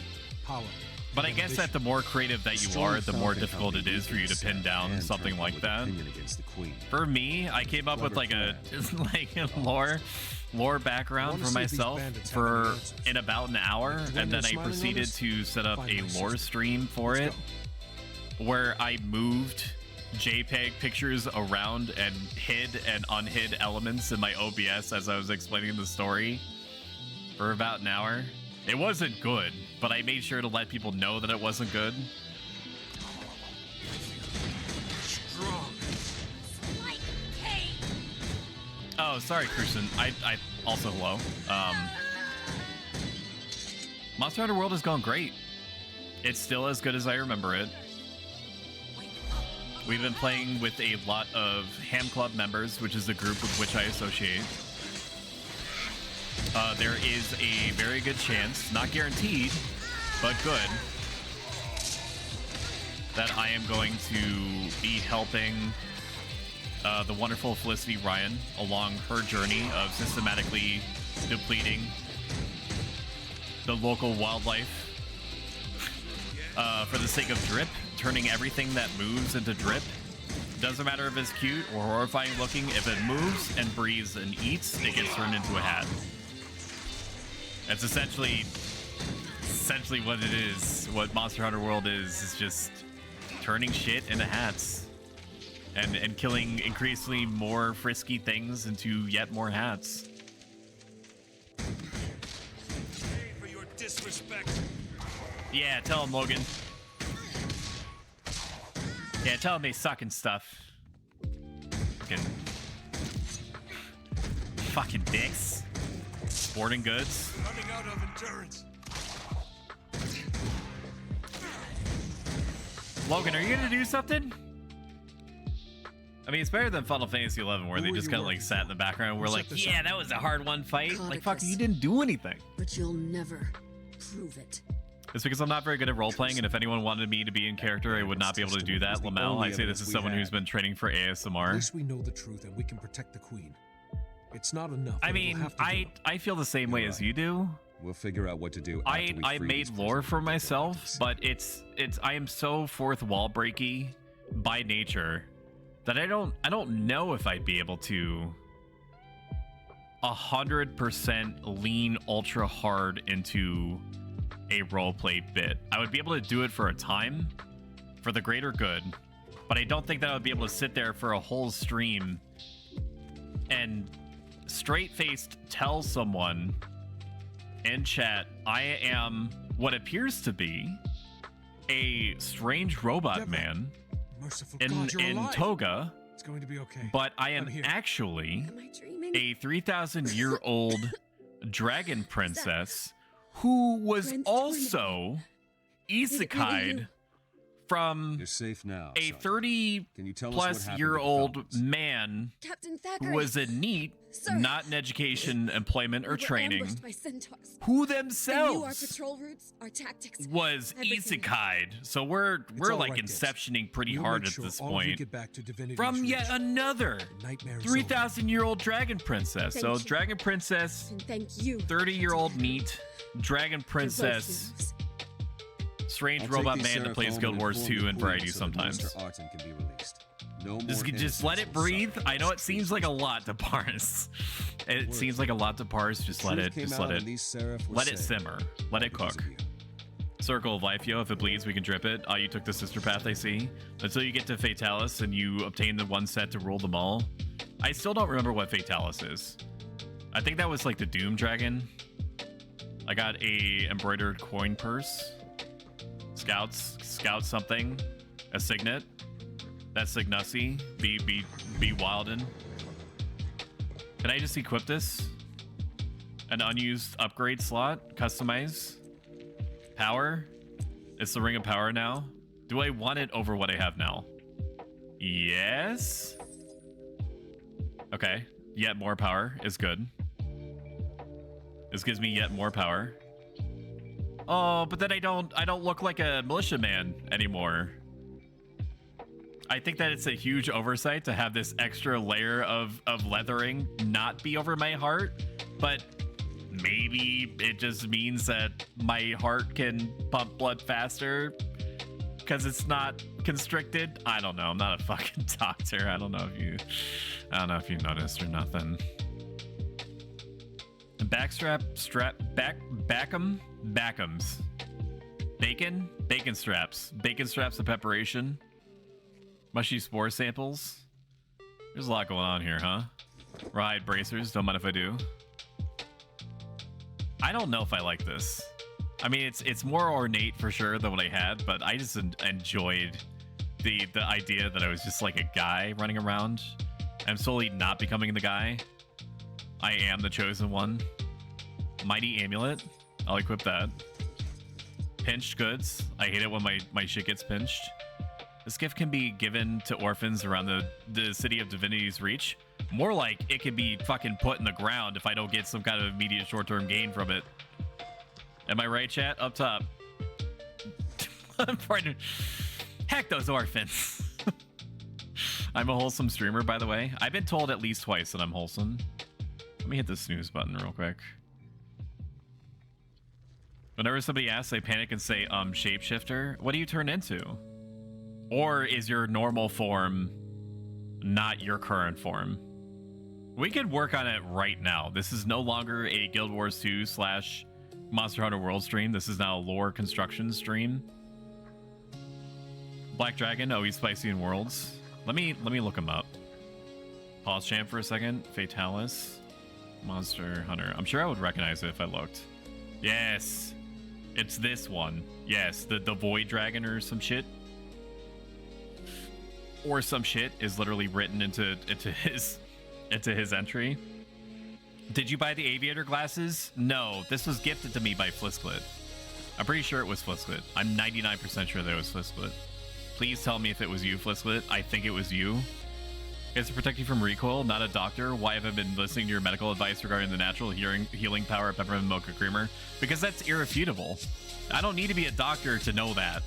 power, But I guess that the more creative that you are, the more difficult it is for you to pin down something like that. For me, I came up with like a lore background for myself in about an hour, and then I proceeded to set up a lore stream for it where I moved JPEG pictures around and hid and unhid elements in my OBS as I was explaining the story for about an hour. It wasn't good, but I made sure to let people know that it wasn't good. Strong. Like pain. Oh, sorry, Christian. I also hello. Monster Hunter World has gone great. It's still as good as I remember it. We've been playing with a lot of Ham Club members, which is the group with which I associate. There is a very good chance, not guaranteed, but good, that I am going to be helping the wonderful Felicity Ryan along her journey of systematically depleting the local wildlife for the sake of drip, turning everything that moves into drip. Doesn't matter if it's cute or horrifying looking, if it moves and breathes and eats, it gets turned into a hat. That's essentially what it is. What Monster Hunter World is just turning shit into hats and killing increasingly more frisky things into yet more hats. For your disrespect. Yeah, tell him, Logan. Yeah, tell him they suck and stuff. Fucking dicks. Sporting goods. Running out of endurance. Logan, are you gonna do something? I mean, it's better than Final Fantasy XI, where they just kind of like sat in the background and we're like, yeah, that was a hard one fight. Like, fuck, you didn't do anything. But you'll never prove it. It's because I'm not very good at role playing, and if anyone wanted me to be in character, I would not be able to do that. Lamel, I say this is someone who's been training for At ASMR. least we know the truth and we can protect the queen. It's not enough. I mean, I feel the same way as you do. We'll figure out what to do. I made lore for myself, but I am so fourth wall breaky by nature that I don't know if I'd be able to 100% lean ultra hard into a roleplay bit. I would be able to do it for a time, for the greater good, but I don't think that I would be able to sit there for a whole stream and straight-faced tell someone in chat, I am what appears to be a strange robot man in toga, It's going to be okay. but I am actually Am I dreaming? a 3,000-year-old dragon princess who was Prince also isekai'd from You're safe now. a Sergeant. Can you tell us what happened to the 30-year-old Falcons? man Captain who Thackeray. was in NEAT, Sir. not in education, employment, or We were training, ambushed by centaurs. who They knew our themselves patrol routes, our tactics. was everything. isekai'd. So we're all like right, Dix. inceptioning pretty We'll hard make at sure this all of you point get back to Divinity's from yet Reach. another The nightmare is over. 3,000-year-old dragon princess. Thank So you. dragon princess, And thank you. 30-year-old NEAT, dragon for both princess, heroes. strange I'll take robot these man that Seraph plays home Guild and Wars inform 2 the and Queen Variety so that sometimes. Mr. Arton can be released. No more Just innocents let it will breathe. suffer I know it these seems like a lot to parse. It seems like a lot to parse. Just let Truth it. came Just out let and it. these Seraph were Let it saved simmer. Let it because cook. of you. Circle of life, yo. If it bleeds, we can drip it. You took the sister path, I see. Until you get to Fatalis and you obtain the one set to rule them all. I still don't remember what Fatalis is. I think that was like the Doom Dragon. I got a embroidered coin purse. Scout something. A signet. That's Signussi. Be Wilden. Can I just equip this? An unused upgrade slot? Customize? Power? It's the Ring of Power now. Do I want it over what I have now? Yes. Okay. Yet more power is good. This gives me yet more power. Oh, but then I don't look like a militiaman anymore. I think that it's a huge oversight to have this extra layer of leathering not be over my heart, but maybe it just means that my heart can pump blood faster because it's not constricted. I don't know. I'm not a fucking doctor. I don't know if you noticed or nothing. Backums. Bacon straps of preparation. Mushy spore samples. There's a lot going on here, huh? Ride bracers, don't mind if I do. I don't know if I like this. I mean, it's more ornate for sure than what I had, but I just enjoyed the idea that I was just like a guy running around. I'm slowly not becoming the guy. I am the chosen one. Mighty amulet. I'll equip that. Pinched goods. I hate it when my shit gets pinched. This gift can be given to orphans around the city of Divinity's Reach. More like it can be fucking put in the ground if I don't get some kind of immediate short-term gain from it. Am I right, chat? Up top. Heck those orphans. I'm a wholesome streamer, by the way. I've been told at least twice that I'm wholesome. Let me hit the snooze button real quick. Whenever somebody asks, I panic and say, shapeshifter. What do you turn into? Or is your normal form not your current form? We could work on it right now. This is no longer a Guild Wars 2 / Monster Hunter World stream. This is now a lore construction stream. Black Dragon, oh, he's spicy in Worlds. Let me look him up. Pause champ for a second. Fatalis. Monster Hunter. I'm sure I would recognize it if I looked. Yes. It's this one. Yes, the Void Dragon or some shit. Or some shit is literally written into his entry. Did you buy the aviator glasses? No, this was gifted to me by Flisklit. I'm pretty sure it was Flisklit. I'm 99% sure that it was Flisklit. Please tell me if it was you, Flisklit. I think it was you. It's to protect you from recoil, not a doctor. Why have I been listening to your medical advice regarding the natural healing power of peppermint mocha creamer? Because that's irrefutable. I don't need to be a doctor to know that.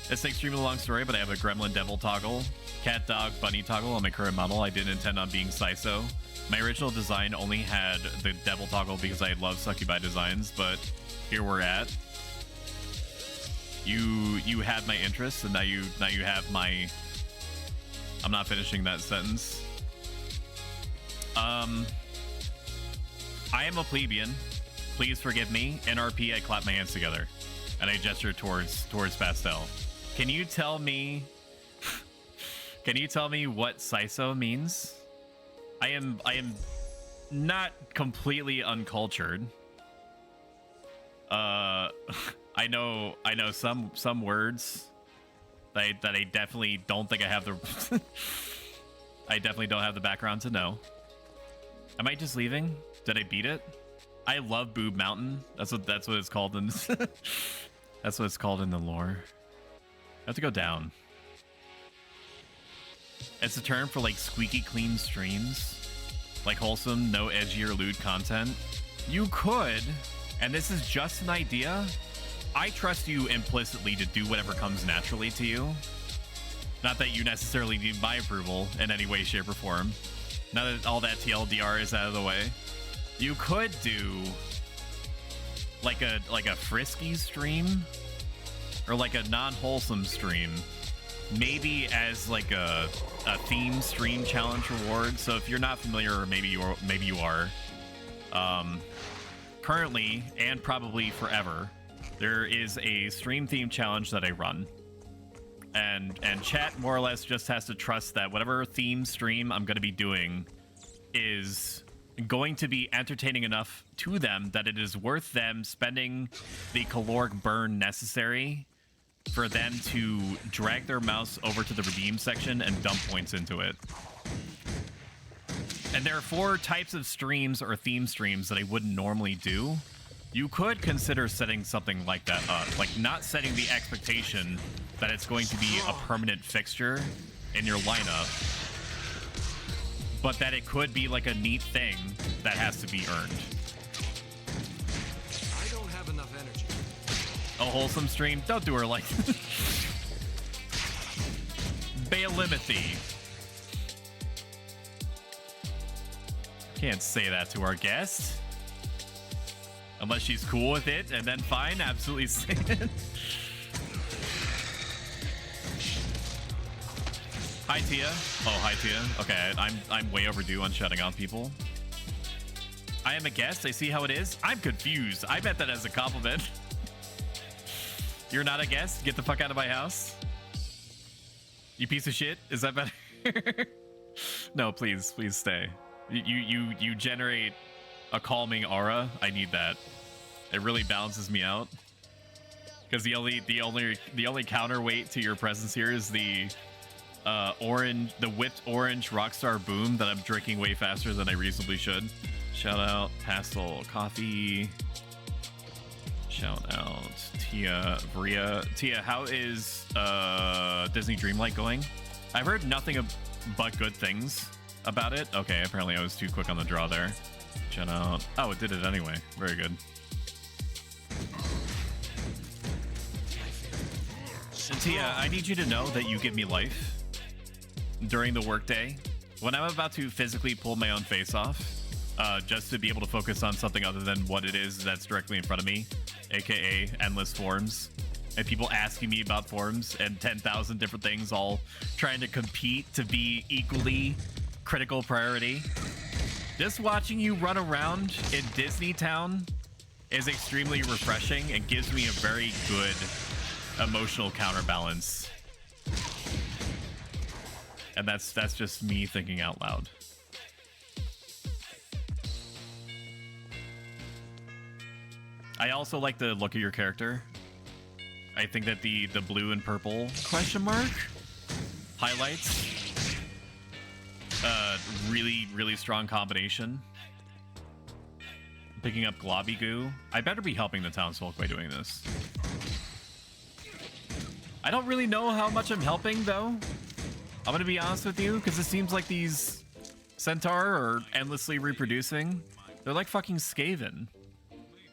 It's an extremely long story, but I have a gremlin devil toggle, cat dog bunny toggle on my current model. I didn't intend on being Saiso. My original design only had the devil toggle because I love succubi designs, but here we're at. You had my interest, and now you have my... I'm not finishing that sentence. I am a plebeian. Please forgive me. NRP, I clap my hands together. And I gesture towards Pastel. Can you tell me what Saiso means? I am not completely uncultured. I know some words that I definitely don't think I have the I definitely don't have the background to know. Am I just leaving? Did I beat it? I love Boob Mountain. That's what it's called in that's what it's called in the lore. I have to go down. It's a term for like squeaky clean streams. Like wholesome, no edgy or lewd content. You could, and this is just an idea, I trust you implicitly to do whatever comes naturally to you. Not that you necessarily need my approval in any way, shape, or form. Now that all that TLDR is out of the way. You could do like a frisky stream or like a non-wholesome stream. Maybe as like a theme stream challenge reward. So if you're not familiar, or maybe you are, currently and probably forever, there is a stream theme challenge that I run, and chat more or less just has to trust that whatever theme stream I'm going to be doing is going to be entertaining enough to them that it is worth them spending the caloric burn necessary for them to drag their mouse over to the redeem section and dump points into it. And there are 4 types of streams or theme streams that I wouldn't normally do. You could consider setting something like that up, like not setting the expectation that it's going to be a permanent fixture in your lineup, but that it could be like a neat thing that has to be earned. I don't have enough energy. A wholesome stream? Don't do her like limit thee. Can't say that to our guest. Unless she's cool with it, and then fine, absolutely say it. Hi, Tia. Oh, hi, Tia. Okay, I'm way overdue on shutting out people. I am a guest. I see how it is. I'm confused. I meant that as a compliment. You're not a guest? Get the fuck out of my house. You piece of shit. Is that better? No, please stay. You generate a calming aura. I need that. It really balances me out. Because the only counterweight to your presence here is the whipped orange Rockstar Boom that I'm drinking way faster than I reasonably should. Shout out Pastel Coffee. Shout out Tia Bria. Tia, how is Disney Dreamlight going? I've heard nothing but good things about it. Okay, apparently I was too quick on the draw there. Shout out. Oh, it did it anyway. Very good. And Tia, I need you to know that you give me life during the workday. When I'm about to physically pull my own face off, just to be able to focus on something other than what it is that's directly in front of me, aka endless forums, and people asking me about forums and 10,000 different things, all trying to compete to be equally critical priority. Just watching you run around in Disney Town is extremely refreshing and gives me a very good emotional counterbalance. And that's just me thinking out loud. I also like the look of your character. I think that the blue and purple question mark highlights really strong combination. Picking up Globby Goo. I better be helping the townsfolk by doing this. I don't really know how much I'm helping though. I'm gonna be honest with you, because it seems like these Centaur are endlessly reproducing. They're like fucking Skaven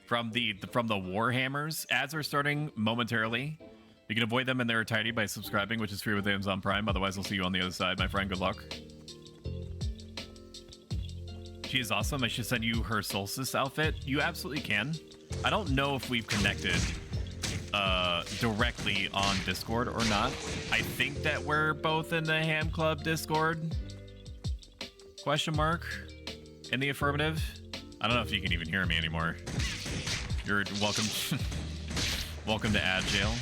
from the Warhammers. Ads are starting momentarily. You can avoid them in their entirety by subscribing, which is free with Amazon Prime. Otherwise, I'll see you on the other side, my friend. Good luck. She is awesome. I should send you her Solstice outfit. You absolutely can. I don't know if we've connected directly on Discord or not. I think that we're both in the Ham Club Discord. Question mark in the affirmative. I don't know if you can even hear me anymore. You're welcome. Welcome to ad jail.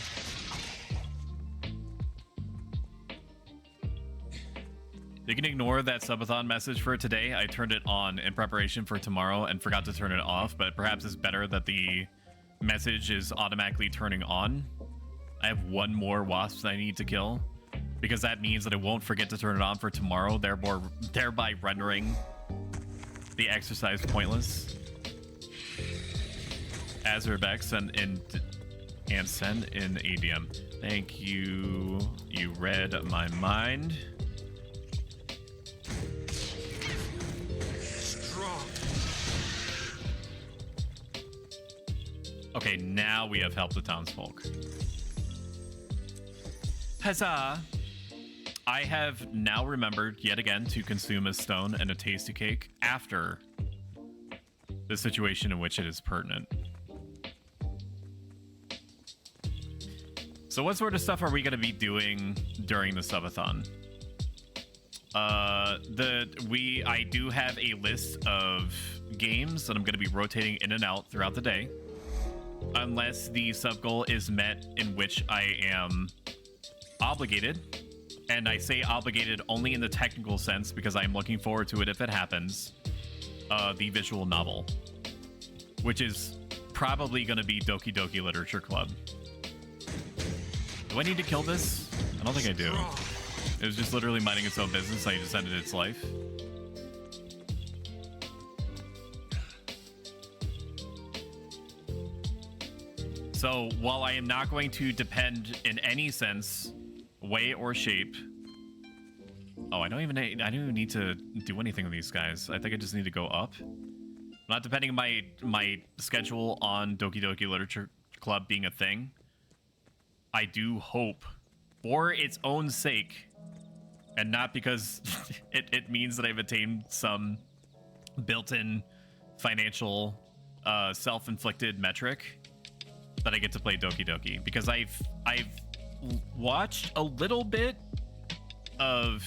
You can ignore that subathon message for today. I turned it on in preparation for tomorrow and forgot to turn it off, but perhaps it's better that the message is automatically turning on. I have one more wasp that I need to kill, because that means that I won't forget to turn it on for tomorrow, thereby rendering the exercise pointless. Azurbex and send in ADM. Thank you. You read my mind. Okay, now we have helped the townsfolk. Huzzah! I have now remembered yet again to consume a stone and a tasty cake after the situation in which it is pertinent. So what sort of stuff are we going to be doing during the subathon? I do have a list of games that I'm going to be rotating in and out throughout the day, unless the sub goal is met, in which I am obligated, and I say obligated only in the technical sense because I'm looking forward to it if it happens, the visual novel, which is probably going to be Doki Doki Literature Club. Do I need to kill this? I don't think I do. It was just literally minding its own business. I just ended its life. So while I am not going to depend in any sense, way or shape. Oh, I don't even need to do anything with these guys. I think I just need to go up. I'm not depending on my schedule on Doki Doki Literature Club being a thing. I do hope, for its own sake, And not because it means that I've attained some built-in financial self-inflicted metric that I get to play Doki Doki, because I've watched a little bit of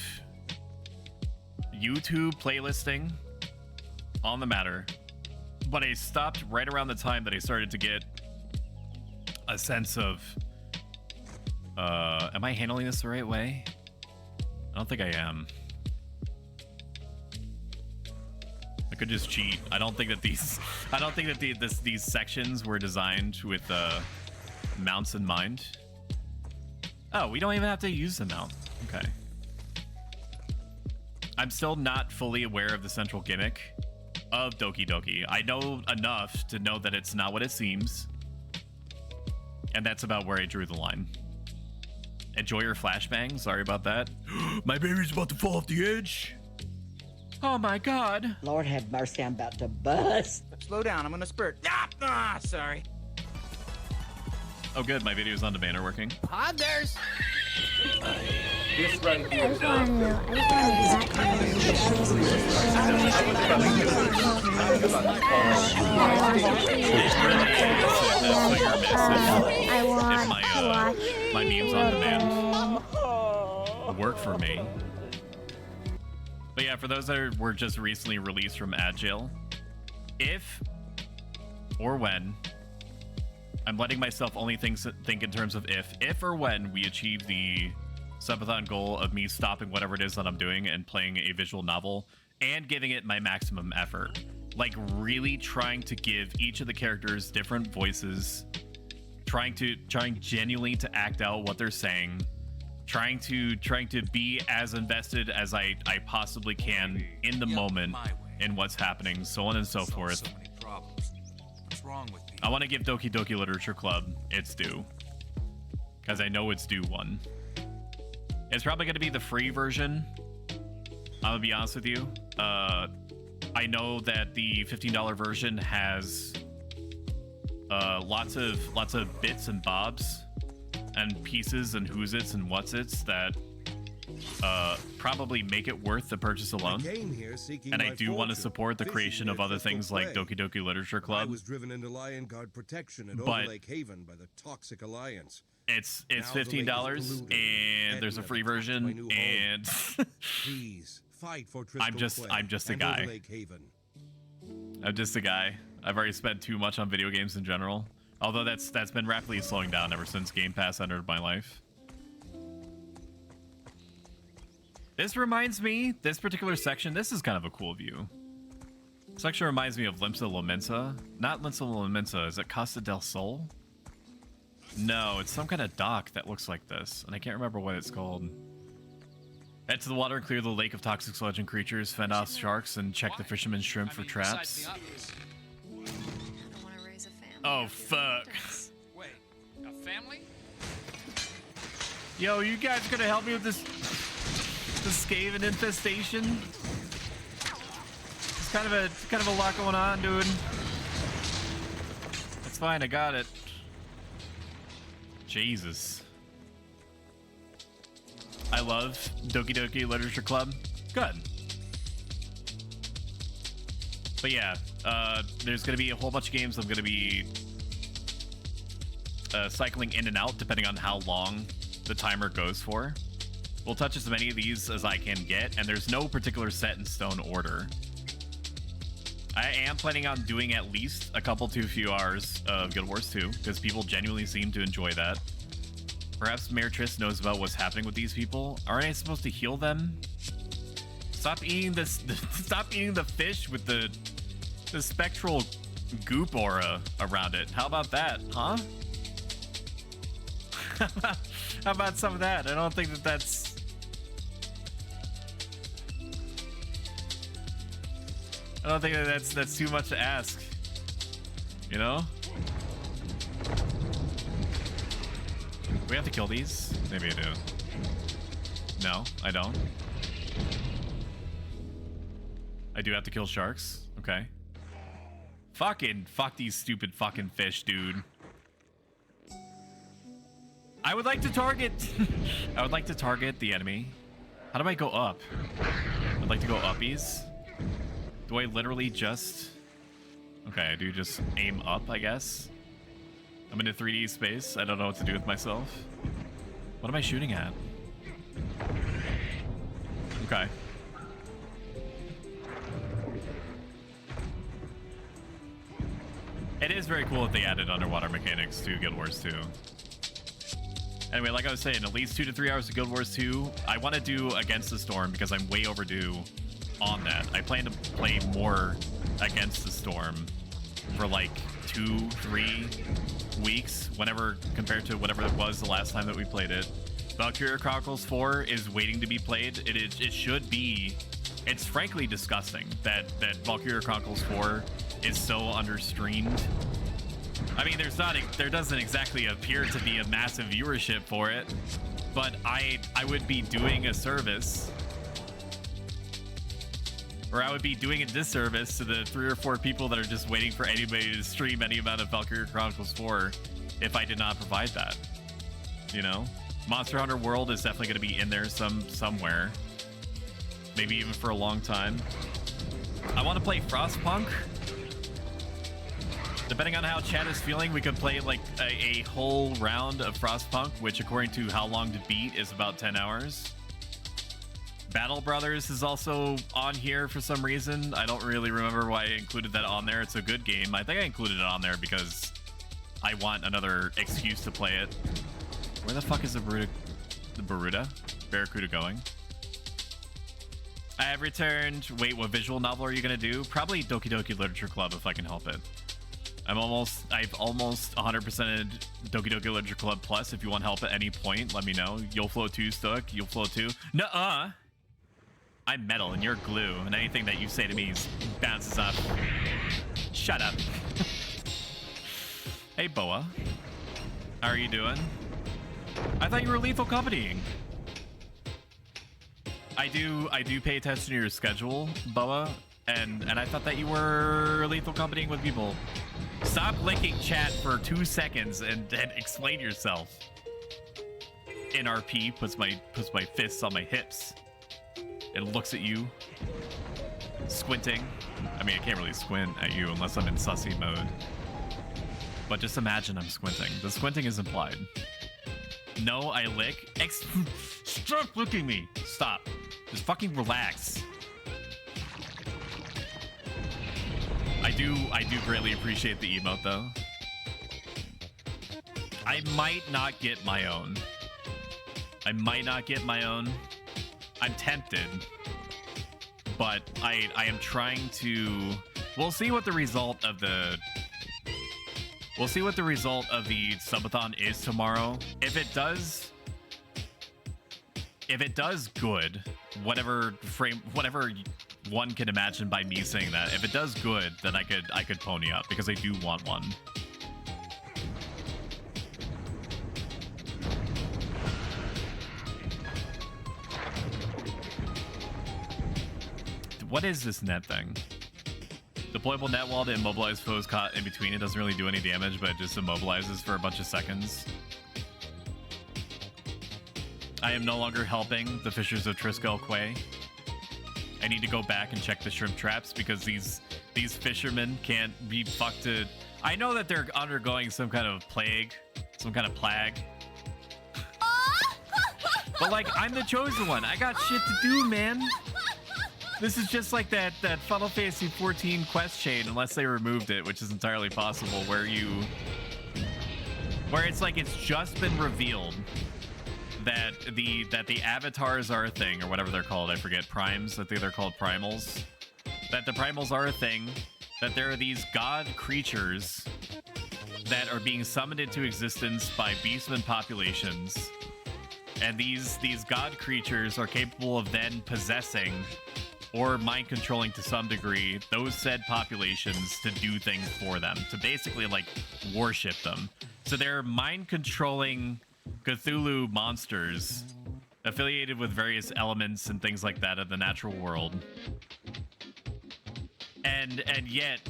YouTube playlisting on the matter, but I stopped right around the time that I started to get a sense of am I handling this the right way? I don't think I am. I could just cheat. I don't think that these these sections were designed with mounts in mind. Oh, we don't even have to use the mount. Okay. I'm still not fully aware of the central gimmick of Doki Doki. I know enough to know that it's not what it seems. And that's about where I drew the line. Enjoy your flashbang. Sorry about that. My baby's about to fall off the edge. Oh my god. Lord have mercy, I'm about to bust. Slow down, I'm gonna spurt. Sorry. Oh good, my videos on demand are working. There's... This right here. My memes on demand work for me. But yeah, for those that were just recently released from ad jail, if or when, I'm letting myself only think in terms of if or when we achieve the subathon goal of me stopping whatever it is that I'm doing and playing a visual novel and giving it my maximum effort. Like really trying to give each of the characters different voices, trying genuinely to act out what they're saying, trying to be as invested as I possibly can in the moment in what's happening, so on and so forth. So many problems. What's wrong with me? I want to give Doki Doki Literature Club its due, because I know it's due one. It's probably going to be the free version. I'm gonna be honest with you. I know that the $15 version has lots of bits and bobs and pieces and who's its and what's its that probably make it worth the purchase alone. And I do want to support the creation of other things like Doki Doki Literature Club. I was driven into Lion Guard protection at Overlake Haven by the Toxic Alliance. It's $15 and there's a free version, and Please fight for I'm just a guy. I'm just a guy. I've already spent too much on video games in general. Although that's been rapidly slowing down ever since Game Pass entered my life. This reminds me, this particular section, this is kind of a cool view. This section reminds me of Limsa Lominsa. Not Limsa Lominsa, is it Costa del Sol? No, it's some kind of dock that looks like this, and I can't remember what it's called. Head to the water and clear the lake of toxic sludge and creatures, fend off sharks, and check the fisherman's shrimp for traps. Oh, fuck. Wait, a family? Yo, you guys gonna help me with this Skaven infestation? It's kind of a lot going on, dude. That's fine, I got it. Jesus. I love Doki Doki Literature Club. Good. But yeah, there's going to be a whole bunch of games I'm going to be cycling in and out depending on how long the timer goes for. We'll touch as many of these as I can get, and there's no particular set in stone order. I am planning on doing at least a couple to a few hours of Guild Wars 2, because people genuinely seem to enjoy that. Perhaps Mayor Triss knows about what's happening with these people. Aren't I supposed to heal them? Stop eating this. Stop eating the fish with the spectral goop aura around it. How about that, huh? How about some of that? I don't think that's. I don't think that's too much to ask. You know? We have to kill these? Maybe I do. No, I don't. I do have to kill sharks. Okay. Fuck these stupid fucking fish, dude. I would like to target. I would like to target the enemy. How do I go up? I'd like to go uppies. Do I literally just... Okay, I do just aim up, I guess. I'm in a 3D space. I don't know what to do with myself. What am I shooting at? Okay. It is very cool that they added underwater mechanics to Guild Wars 2. Anyway, like I was saying, at least 2 to 3 hours of Guild Wars 2. I want to do Against the Storm because I'm way overdue on that. I plan to play more Against the Storm for like 2-3 weeks, whenever compared to whatever it was the last time that we played it. Valkyria Chronicles 4 is waiting to be played. It should be. It's frankly disgusting that Valkyria Chronicles 4 is so understreamed. I mean, there doesn't exactly appear to be a massive viewership for it, but I would be doing a service, or I would be doing a disservice to the 3 or 4 people that are just waiting for anybody to stream any amount of Valkyria Chronicles 4 if I did not provide that. You know, Monster Hunter World is definitely going to be in there somewhere, maybe even for a long time. I want to play Frostpunk. Depending on how chat is feeling, we could play like a whole round of Frostpunk, which according to how long to beat is about 10 hours. Battle Brothers is also on here for some reason. I don't really remember why I included that on there. It's a good game. I think I included it on there because I want another excuse to play it. Where the fuck is the Barracuda going? I have returned. Wait, what visual novel are you gonna do? Probably Doki Doki Literature Club if I can help it. I've almost 100%ed Doki Doki Literature Club Plus. If you want help at any point, let me know. You'll flow 2 stuck. You'll flow 2. Nuh-uh. I'm metal and you're glue, and anything that you say to me bounces off. Shut up. Hey, Boa. How are you doing? I thought you were lethal companying. I do pay attention to your schedule, Boa, and I thought that you were lethal companying with people. Stop linking chat for 2 seconds and explain yourself. NRP puts my fists on my hips and looks at you, squinting. I mean, I can't really squint at you unless I'm in sussy mode. But just imagine I'm squinting. The squinting is implied. No, I lick. Stop licking me. Stop. Just fucking relax. I do greatly appreciate the emote though. I might not get my own. I'm tempted, but I am trying to. We'll see what the result of the subathon is tomorrow. If it does good, whatever one can imagine by me saying that. If it does good, then I could pony up because I do want one. What is this net thing? Deployable net wall to immobilize foes caught in between. It doesn't really do any damage, but it just immobilizes for a bunch of seconds. I am no longer helping the Fishers of Triskel Quay. I need to go back and check the shrimp traps because these fishermen can't be fucked to... I know that they're undergoing some kind of plague. But like, I'm the chosen one. I got shit to do, man. This is just like that Final Fantasy 14 quest chain, unless they removed it, which is entirely possible, where it's like it's just been revealed that the avatars are a thing, or whatever they're called. I forget. Primes. I think they're called primals. That the primals are a thing. That there are these god creatures that are being summoned into existence by beastman populations, and these god creatures are capable of then possessing or mind controlling to some degree those said populations to do things for them, to basically like worship them. So they're mind controlling Cthulhu monsters affiliated with various elements and things like that of the natural world. And yet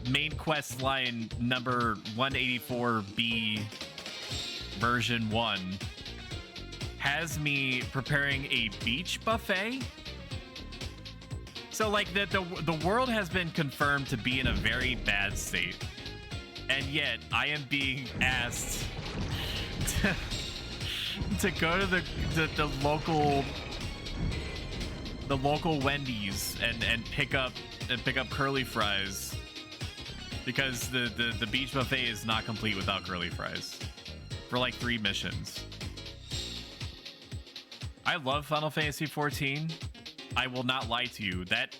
main quest line number 184B version 1 has me preparing a beach buffet. So like the world has been confirmed to be in a very bad state, and yet I am being asked to go to the local Wendy's and pick up curly fries, because the beach buffet is not complete without curly fries for like 3 missions. I love Final Fantasy 14. I will not lie to you. That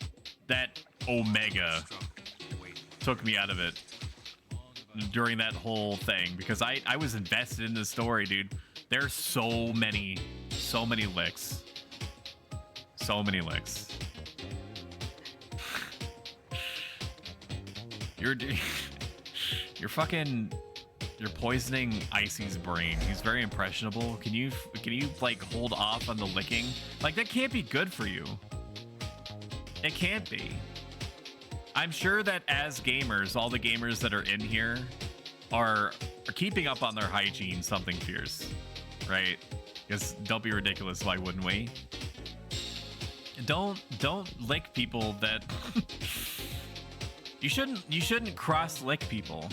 Omega took me out of it during that whole thing, because I was invested in the story, dude. There's so many licks. So many licks. You're poisoning Icy's brain. He's very impressionable. Can you like hold off on the licking? Like, that can't be good for you. It can't be. I'm sure that as gamers, all the gamers that are in here are keeping up on their hygiene something fierce, right? Because don't be ridiculous. Why wouldn't we? Don't lick people that you shouldn't cross lick people.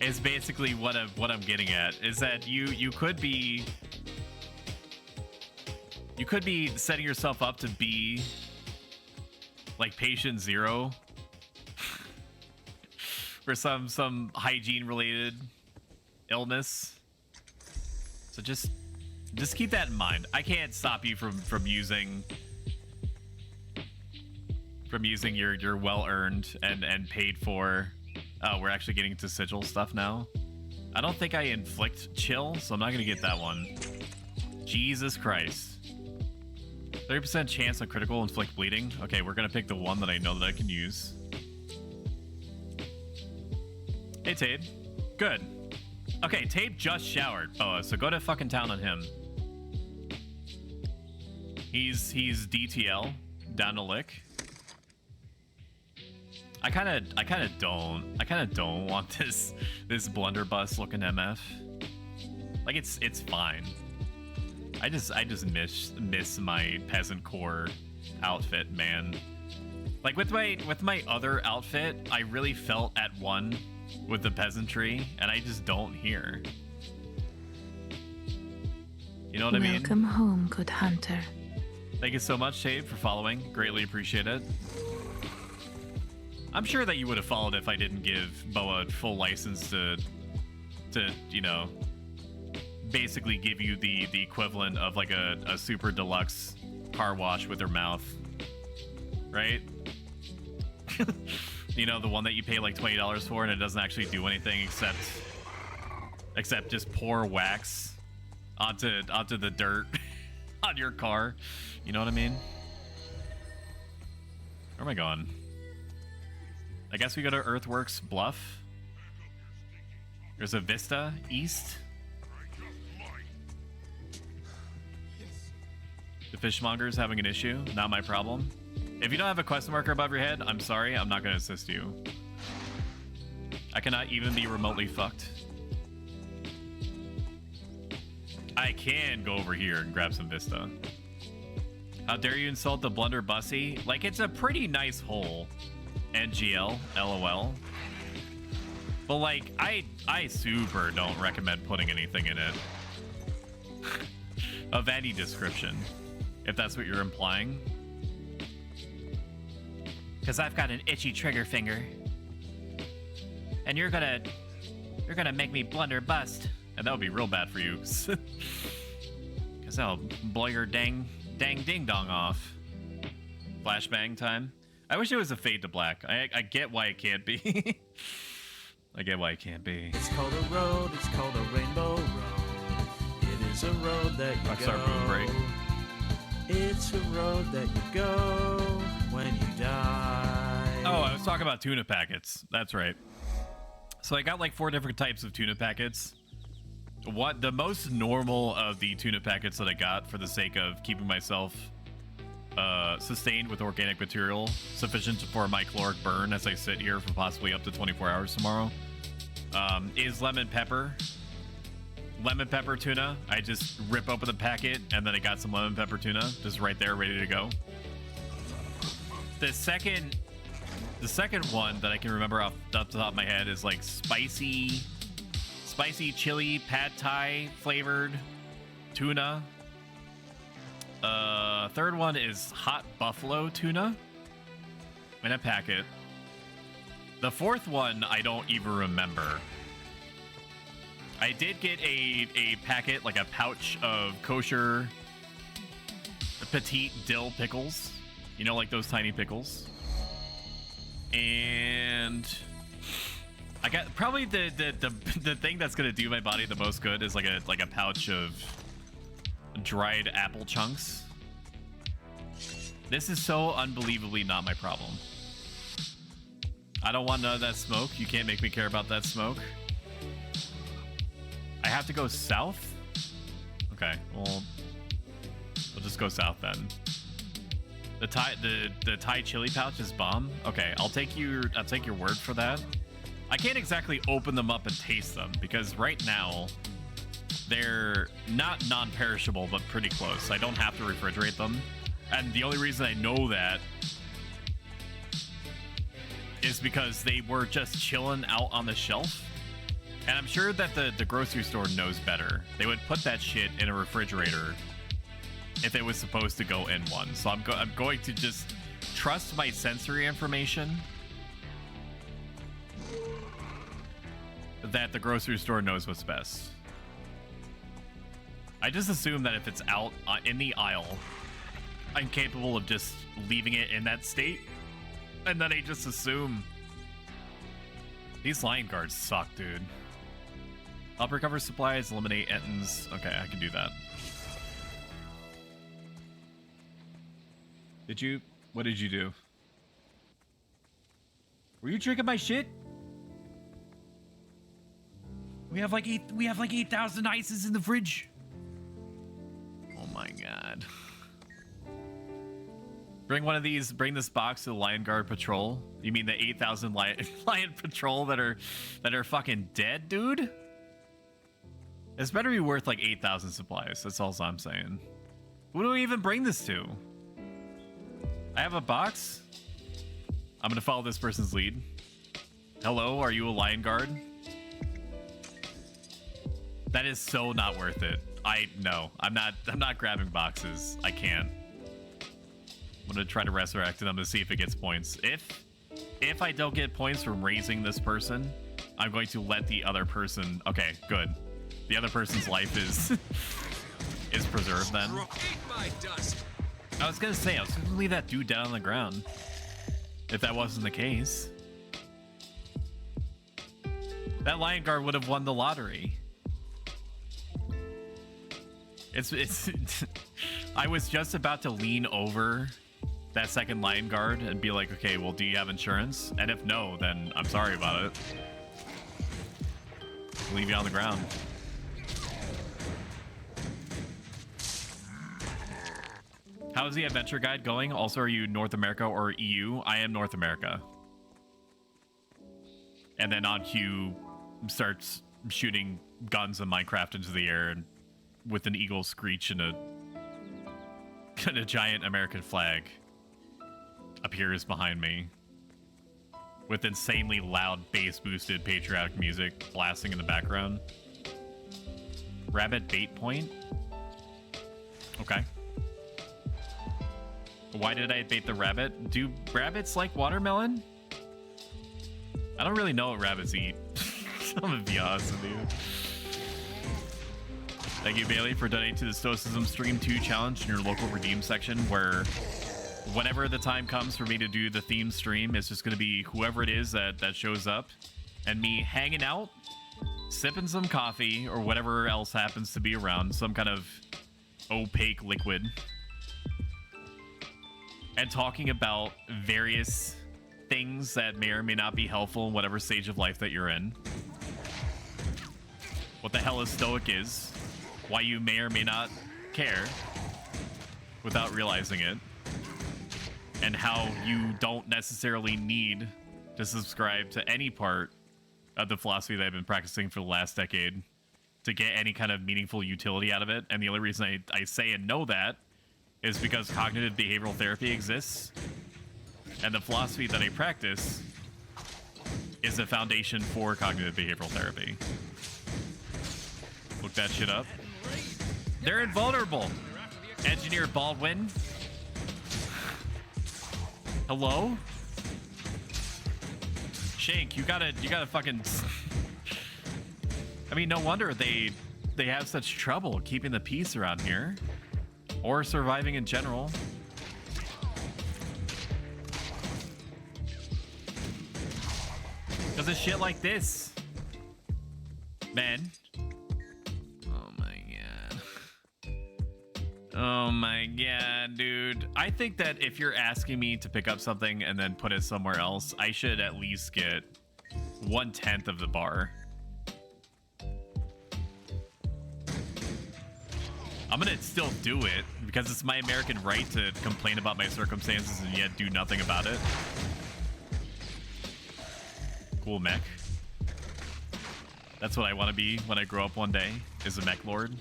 Is basically what I'm getting at, is that you could be setting yourself up to be like patient zero for some hygiene related illness. So just keep that in mind. I can't stop you from using your well-earned and paid for. Oh, we're actually getting to sigil stuff now. I don't think I inflict chill, so I'm not gonna get that one. Jesus Christ. 30% chance on critical inflict bleeding. Okay, we're gonna pick the one that I know that I can use. Hey, Tade. Good. Okay, Tade just showered. Oh, so go to fucking town on him. He's DTL, down to lick. I kind of don't want this blunderbuss looking MF. Like, it's fine. I just miss my peasant core outfit, man. Like with my other outfit, I really felt at one with the peasantry, and I just don't here. You know what I mean? Welcome home, good hunter. Thank you so much, Shade, for following. Greatly appreciate it. I'm sure that you would have followed if I didn't give Boa full license to you know, basically give you the equivalent of like a super deluxe car wash with her mouth, right? You know, the one that you pay like $20 for and it doesn't actually do anything except just pour wax onto the dirt on your car. You know what I mean? Where am I going? I guess we go to Earthworks Bluff. There's a Vista East. The fishmonger's having an issue. Not my problem. If you don't have a quest marker above your head, I'm sorry. I'm not going to assist you. I cannot even be remotely fucked. I can go over here and grab some Vista. How dare you insult the blunderbussy? Like, it's a pretty nice hole. NGL, LOL. But like, I super don't recommend putting anything in it of any description, if that's what you're implying. Because I've got an itchy trigger finger, and you're gonna make me blunder bust, and that would be real bad for you. Because that'll blow your dang ding dong off. Flashbang time. I wish it was a fade to black. I get why it can't be. I get why it can't be. It's called a road. It's called a rainbow road. It is a road that you Rockstar go. Boom Break. It's a road that you go when you die. Oh, I was talking about tuna packets. That's right. So I got like 4 different types of tuna packets. What the most normal of the tuna packets that I got for the sake of keeping myself sustained with organic material sufficient for my caloric burn as I sit here for possibly up to 24 hours tomorrow, is lemon pepper, lemon pepper tuna. I just rip open the packet and then I got some lemon pepper tuna just right there ready to go. The second one that I can remember off the top of my head is like spicy chili pad thai flavored tuna. Third one is hot buffalo tuna in a packet. The fourth one I don't even remember. I did get a packet, like a pouch of kosher petite dill pickles. You know, like those tiny pickles. And I got probably the thing that's gonna do my body the most good is like a pouch of dried apple chunks. This is so unbelievably not my problem. I don't want none of that smoke. You can't make me care about that smoke. I have to go south? Okay, well, we'll just go south then. The Thai chili pouch is bomb. Okay, I'll take your word for that. I can't exactly open them up and taste them because right now they're not non-perishable but pretty close. I don't have to refrigerate them. And the only reason I know that is because they were just chilling out on the shelf. And I'm sure that the grocery store knows better. They would put that shit in a refrigerator if it was supposed to go in one. So I'm going to just trust my sensory information that the grocery store knows what's best. I just assume that if it's out in the aisle, I'm capable of just leaving it in that state. And then I just assume these lion guards suck, dude. Help recover supplies, eliminate Ettins. Okay, I can do that. What did you do? Were you drinking my shit? We have like 8,000 ices in the fridge. Oh my god. Bring one of these, bring this box to the Lion Guard Patrol. You mean the 8,000 Lion Patrol that are fucking dead, dude? This better be worth like 8,000 supplies. That's all I'm saying. Who do we even bring this to? I have a box. I'm gonna follow this person's lead. Hello, are you a Lion Guard? That is so not worth it. No, I'm not grabbing boxes. I can't. I'm gonna try to resurrect them to see if it gets points. If I don't get points from raising this person, I'm going to let the other person. Okay, good. The other person's life is preserved then. I was gonna say I was gonna leave that dude down on the ground. If that wasn't the case, that Lion Guard would have won the lottery. It's I was just about to lean over that second Lion Guard and be like, okay, well, do you have insurance? And if no, then I'm sorry about it. Leave you on the ground. How's the adventure guide going? Also, are you North America or EU? I am North America. And then On Q starts shooting guns in Minecraft into the air and with an eagle screech and a giant American flag appears behind me with insanely loud bass boosted patriotic music blasting in the background. Rabbit bait point? Okay. Why did I bait the rabbit? Do rabbits like watermelon? I don't really know what rabbits eat. I'm gonna be honest with you. Thank you, Bailey, for donating to the Stoicism Stream 2 challenge in your local redeem section, where whenever the time comes for me to do the theme stream, it's just going to be whoever it is that shows up and me hanging out, sipping some coffee or whatever else happens to be around, some kind of opaque liquid, and talking about various things that may or may not be helpful in whatever stage of life that you're in. What the hell a stoic is, why you may or may not care without realizing it, and how you don't necessarily need to subscribe to any part of the philosophy that I've been practicing for the last decade to get any kind of meaningful utility out of it. And the only reason I say and know that is because cognitive behavioral therapy exists. And the philosophy that I practice is the foundation for cognitive behavioral therapy. Look that shit up. They're invulnerable. Engineer Baldwin. Hello? Shank, you gotta fucking... I mean, no wonder they have such trouble keeping the peace around here. Or surviving in general. Because of shit like this. Man. Oh my god. Oh my god, dude. I think that if you're asking me to pick up something and then put it somewhere else, I should at least get 1/10 of the bar. I'm gonna still do it because it's my American right to complain about my circumstances and yet do nothing about it. Cool mech. That's what I want to be when I grow up one day, is a mech lord.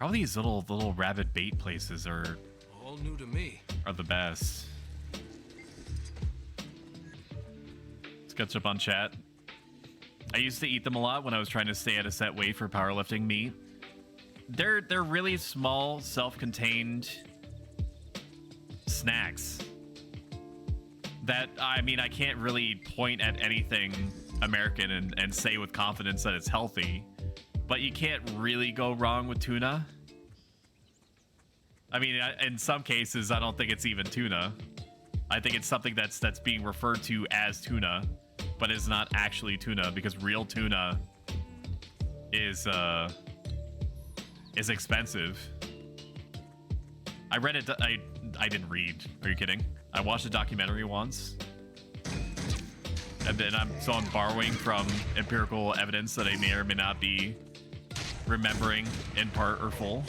All these little rabbit bait places are all new to me. Are the best. Let's catch up on chat. I used to eat them a lot when I was trying to stay at a set weight for powerlifting meat. They're really small, self-contained snacks that, I mean, I can't really point at anything American and say with confidence that it's healthy, but you can't really go wrong with tuna. I mean, in some cases, I don't think it's even tuna. I think it's something that's being referred to as tuna, but is not actually tuna, because real tuna is expensive. I read it. I didn't read. Are you kidding? I watched a documentary once, and then I'm borrowing from empirical evidence that I may or may not be remembering in part or full.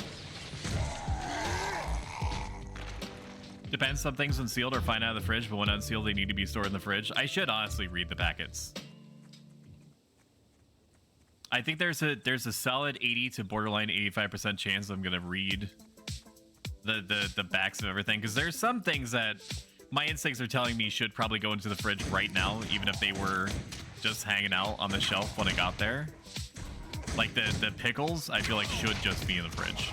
Depends. Some things when sealed are fine out of the fridge, but when unsealed, they need to be stored in the fridge. I should honestly read the packets. I think there's a solid 80 to borderline 85% chance I'm gonna read the backs of everything, because there's some things that my instincts are telling me should probably go into the fridge right now, even if they were just hanging out on the shelf when I got there. Like the pickles, I feel like should just be in the fridge.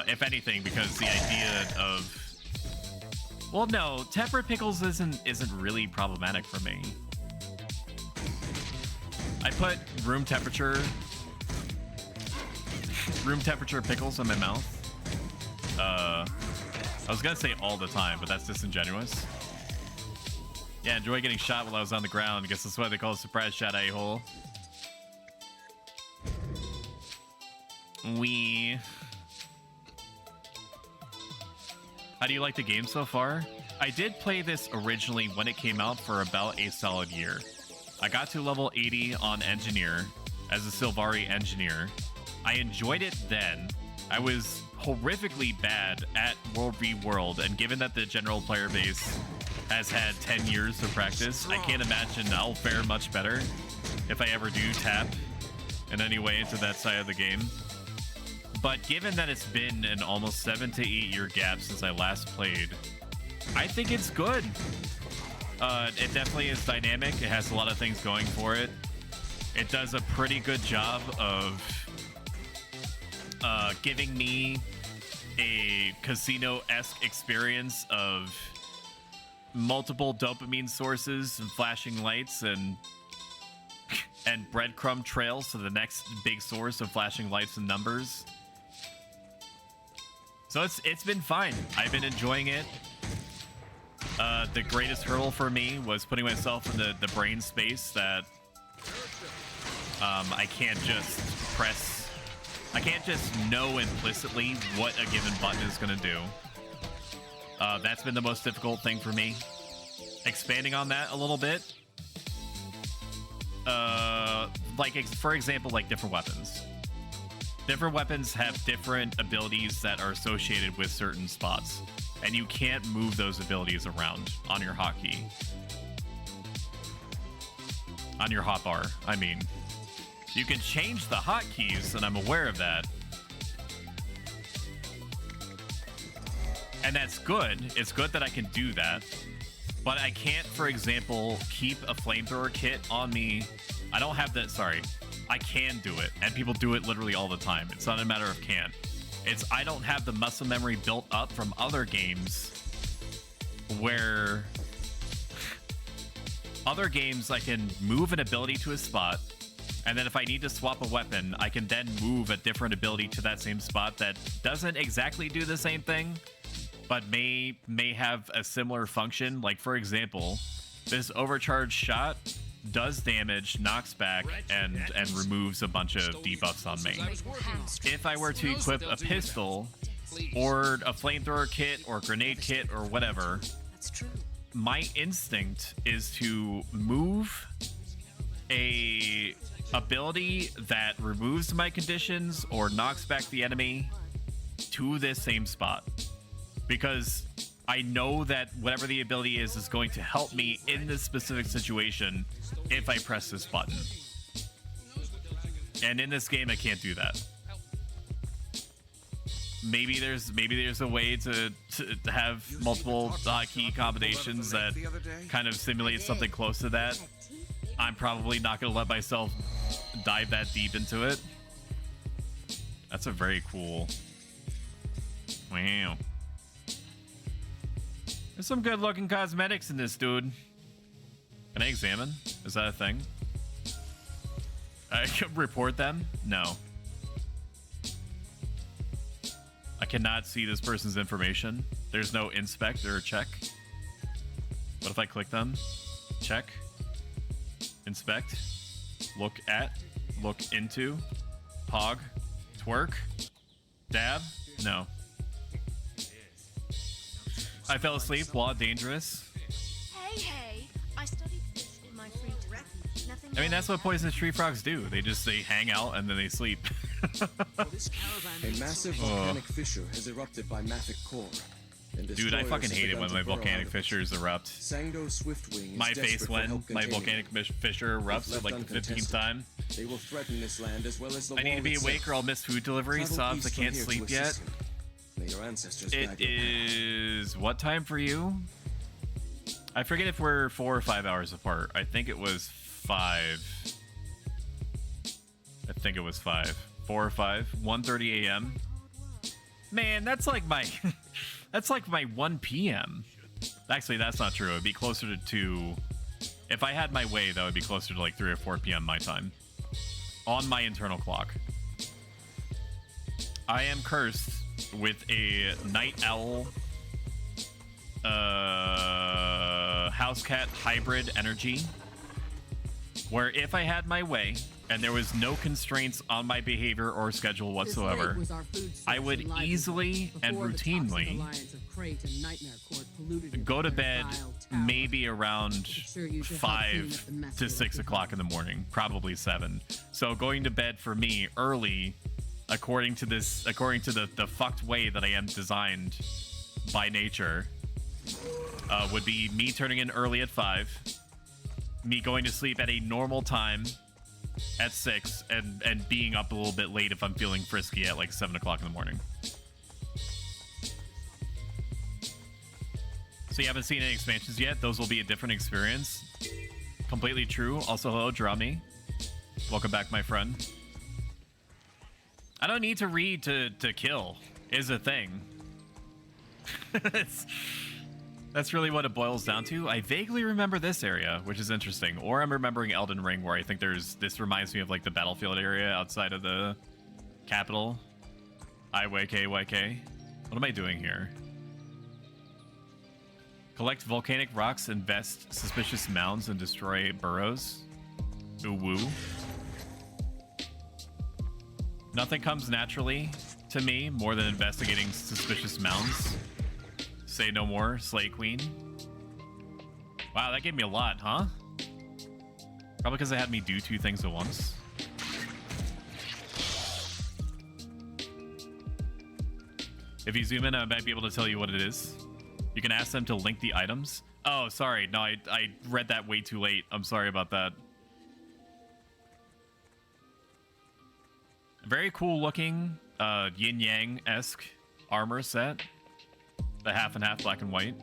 If anything, because the idea of, well, no, tempered pickles isn't really problematic for me. I put room temperature pickles in my mouth. I was gonna say all the time, but that's disingenuous. Yeah, enjoy getting shot while I was on the ground. I guess that's why they call it surprise shot, a-hole. How do you like the game so far? I did play this originally when it came out for about a solid year. I got to level 80 on Engineer as a Sylvari Engineer. I enjoyed it then. I was horrifically bad at World v World, and given that the general player base has had 10 years to practice, I can't imagine I'll fare much better if I ever do tap in any way into that side of the game. But given that it's been an almost 7 to 8 year gap since I last played, I think it's good. It definitely is dynamic. It has a lot of things going for it. It does a pretty good job of giving me a casino-esque experience of multiple dopamine sources and flashing lights and breadcrumb trails to the next big source of flashing lights and numbers. So it's been fine. I've been enjoying it. The greatest hurdle for me was putting myself in the brain space that I can't just know implicitly what a given button is going to do. That's been the most difficult thing for me. Expanding on that a little bit. Like, for example, like different weapons. Different weapons have different abilities that are associated with certain spots, and you can't move those abilities around on your hotkey. On your hotbar, I mean. You can change the hotkeys, and I'm aware of that. And that's good. It's good that I can do that. But I can't, for example, keep a flamethrower kit on me. I don't have that, sorry. I can do it, and people do it literally all the time. It's not a matter of can't. It's I don't have the muscle memory built up from other games where other games I can move an ability to a spot, and then if I need to swap a weapon, I can then move a different ability to that same spot that doesn't exactly do the same thing, but may have a similar function. Like, for example, this overcharged shot does damage, knocks back, and removes a bunch of debuffs on me. If I were to equip a pistol or a flamethrower kit or grenade kit or whatever, my instinct is to move a ability that removes my conditions or knocks back the enemy to this same spot, because I know that whatever the ability is going to help me in this specific situation if I press this button. And in this game, I can't do that. Maybe there's a way to have multiple key combinations that kind of simulate something close to that. I'm probably not going to let myself dive that deep into it. That's a very cool. Wow. There's some good looking cosmetics in this, dude. Can I examine? Is that a thing? I can report them? No. I cannot see this person's information. There's no inspect or check. What if I click them? Check. Inspect. Look at. Look into. Pog. Twerk. Dab. No. I fell asleep while dangerous. Hey, I studied fish in my free time. Nothing. I mean, that's what poisonous tree frogs do. They hang out and then they sleep. A massive volcanic fissure has erupted by Mafic core. Dude, I fucking hate it when my volcanic fissures erupt. My face when my volcanic fissure erupts at like the 15th time. They will threaten this land as well as the I need to be awake or I'll miss food delivery. Sobs, I can't sleep yet. It is what time for you? I forget if we're 4 or 5 hours apart. I think it was 5. I think it was 5. 4 or 5. 1:30 a.m. Man, that's like my that's like my 1 p.m. Actually, that's not true. It'd be closer to 2. If I had my way, that would be closer to like 3 or 4 p.m. my time on my internal clock. I am cursed with a night owl house cat hybrid energy, where if I had my way and there was no constraints on my behavior or schedule whatsoever, I would easily and routinely go to bed maybe around 5 to 6 o'clock in the morning, probably 7. So going to bed for me early, according to the fucked way that I am designed by nature, would be me turning in early at 5, me going to sleep at a normal time at 6, and being up a little bit late if I'm feeling frisky at like 7 o'clock in the morning. So you haven't seen any expansions yet? Those will be a different experience. Completely true. Also, hello, Drummy. Welcome back, my friend. I don't need to read to kill, is a thing. That's really what it boils down to. I vaguely remember this area, which is interesting. Or I'm remembering Elden Ring, where I think this reminds me of like the battlefield area outside of the capital. IYK. What am I doing here? Collect volcanic rocks, invest suspicious mounds, and destroy burrows. Ooh woo. Nothing comes naturally to me more than investigating suspicious mounds. Say no more, Slay Queen. Wow, that gave me a lot, huh? Probably because it had me do 2 things at once. If you zoom in, I might be able to tell you what it is. You can ask them to link the items. Oh, sorry. No, I read that way too late. I'm sorry about that. Very cool looking, yin yang esque armor set. The half and half black and white.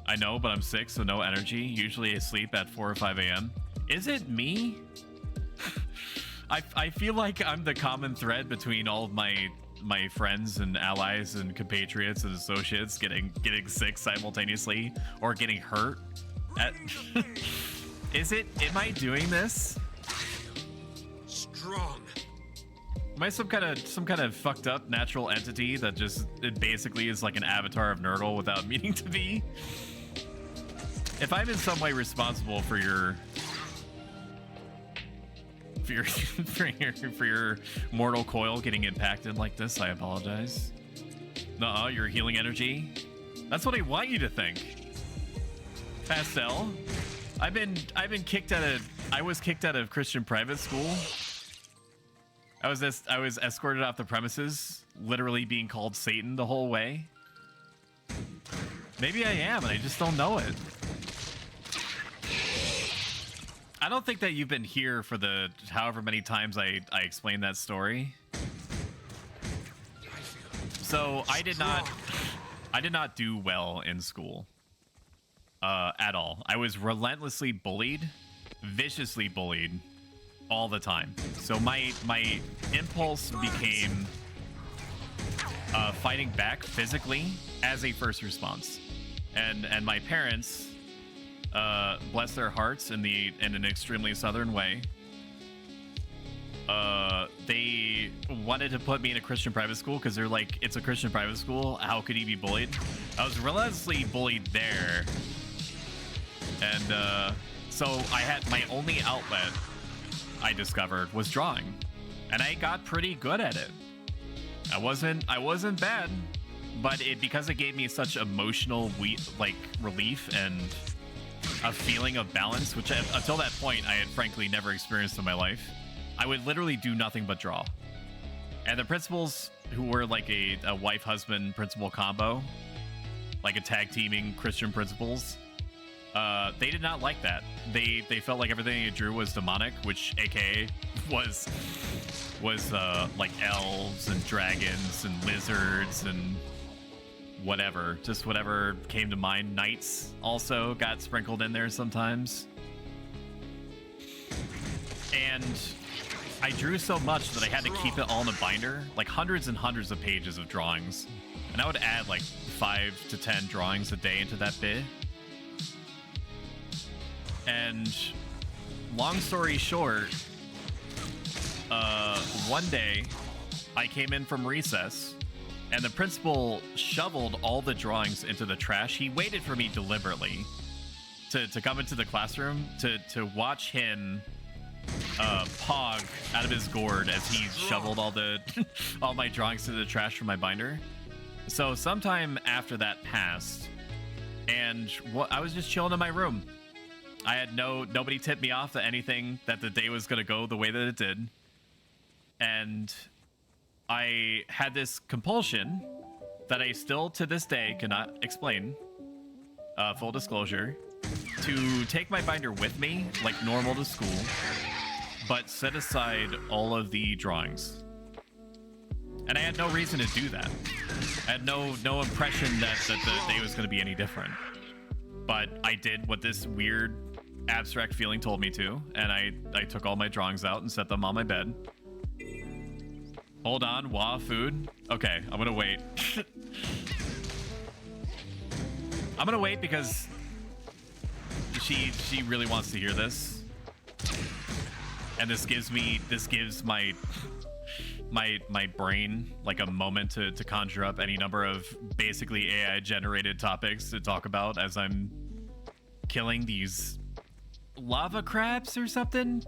I know, but I'm sick, so no energy. Usually I sleep at 4 or 5 a.m. Is it me? I feel like I'm the common thread between all of my friends and allies and compatriots and associates getting sick simultaneously or getting hurt. Am I doing this? Strong. Am I some kind of fucked up natural entity that just it basically is like an avatar of Nurgle without meaning to be? If I'm in some way responsible for your mortal coil getting impacted like this, I apologize. Nuh-uh, your healing energy. That's what I want you to think. Pastel. I was kicked out of Christian private school. I was escorted off the premises, literally being called Satan the whole way. Maybe I am, and I just don't know it. I don't think that you've been here for the however many times I explained that story. So I did not do well in school. At all. I was relentlessly bullied, viciously bullied all the time. So my impulse became fighting back physically as a first response. And my parents, bless their hearts in an extremely southern way, they wanted to put me in a Christian private school because they're like, it's a Christian private school, how could he be bullied? I was relentlessly bullied there. And so I had my only outlet I discovered was drawing, and I got pretty good at it. I wasn't bad, but because it gave me such emotional relief and a feeling of balance, which until that point I had frankly never experienced in my life. I would literally do nothing but draw. And the principals, who were like a wife-husband principal combo, like a tag teaming Christian principals, they did not like that. They felt like everything I drew was demonic, which AKA was like elves and dragons and lizards and whatever. Just whatever came to mind. Knights also got sprinkled in there sometimes. And I drew so much that I had to keep it all in a binder, like hundreds and hundreds of pages of drawings. And I would add like 5 to 10 drawings a day into that bit. And long story short, one day I came in from recess and the principal shoveled all the drawings into the trash. He waited for me deliberately to come into the classroom to watch him pog out of his gourd as he shoveled all my drawings to the trash from my binder. So sometime after that passed, and I was just chilling in my room. I had nobody tipped me off that the day was gonna go the way that it did. And I had this compulsion that I still to this day cannot explain, full disclosure, to take my binder with me like normal to school, but set aside all of the drawings. And I had no reason to do that. I had no impression that the day was going to be any different. But I did what this weird abstract feeling told me to, and I took all my drawings out and set them on my bed. Hold on, food. Okay, I'm gonna wait. I'm gonna wait because she really wants to hear this. And this gives my brain like a moment to conjure up any number of basically AI generated topics to talk about as I'm killing these lava crabs or something,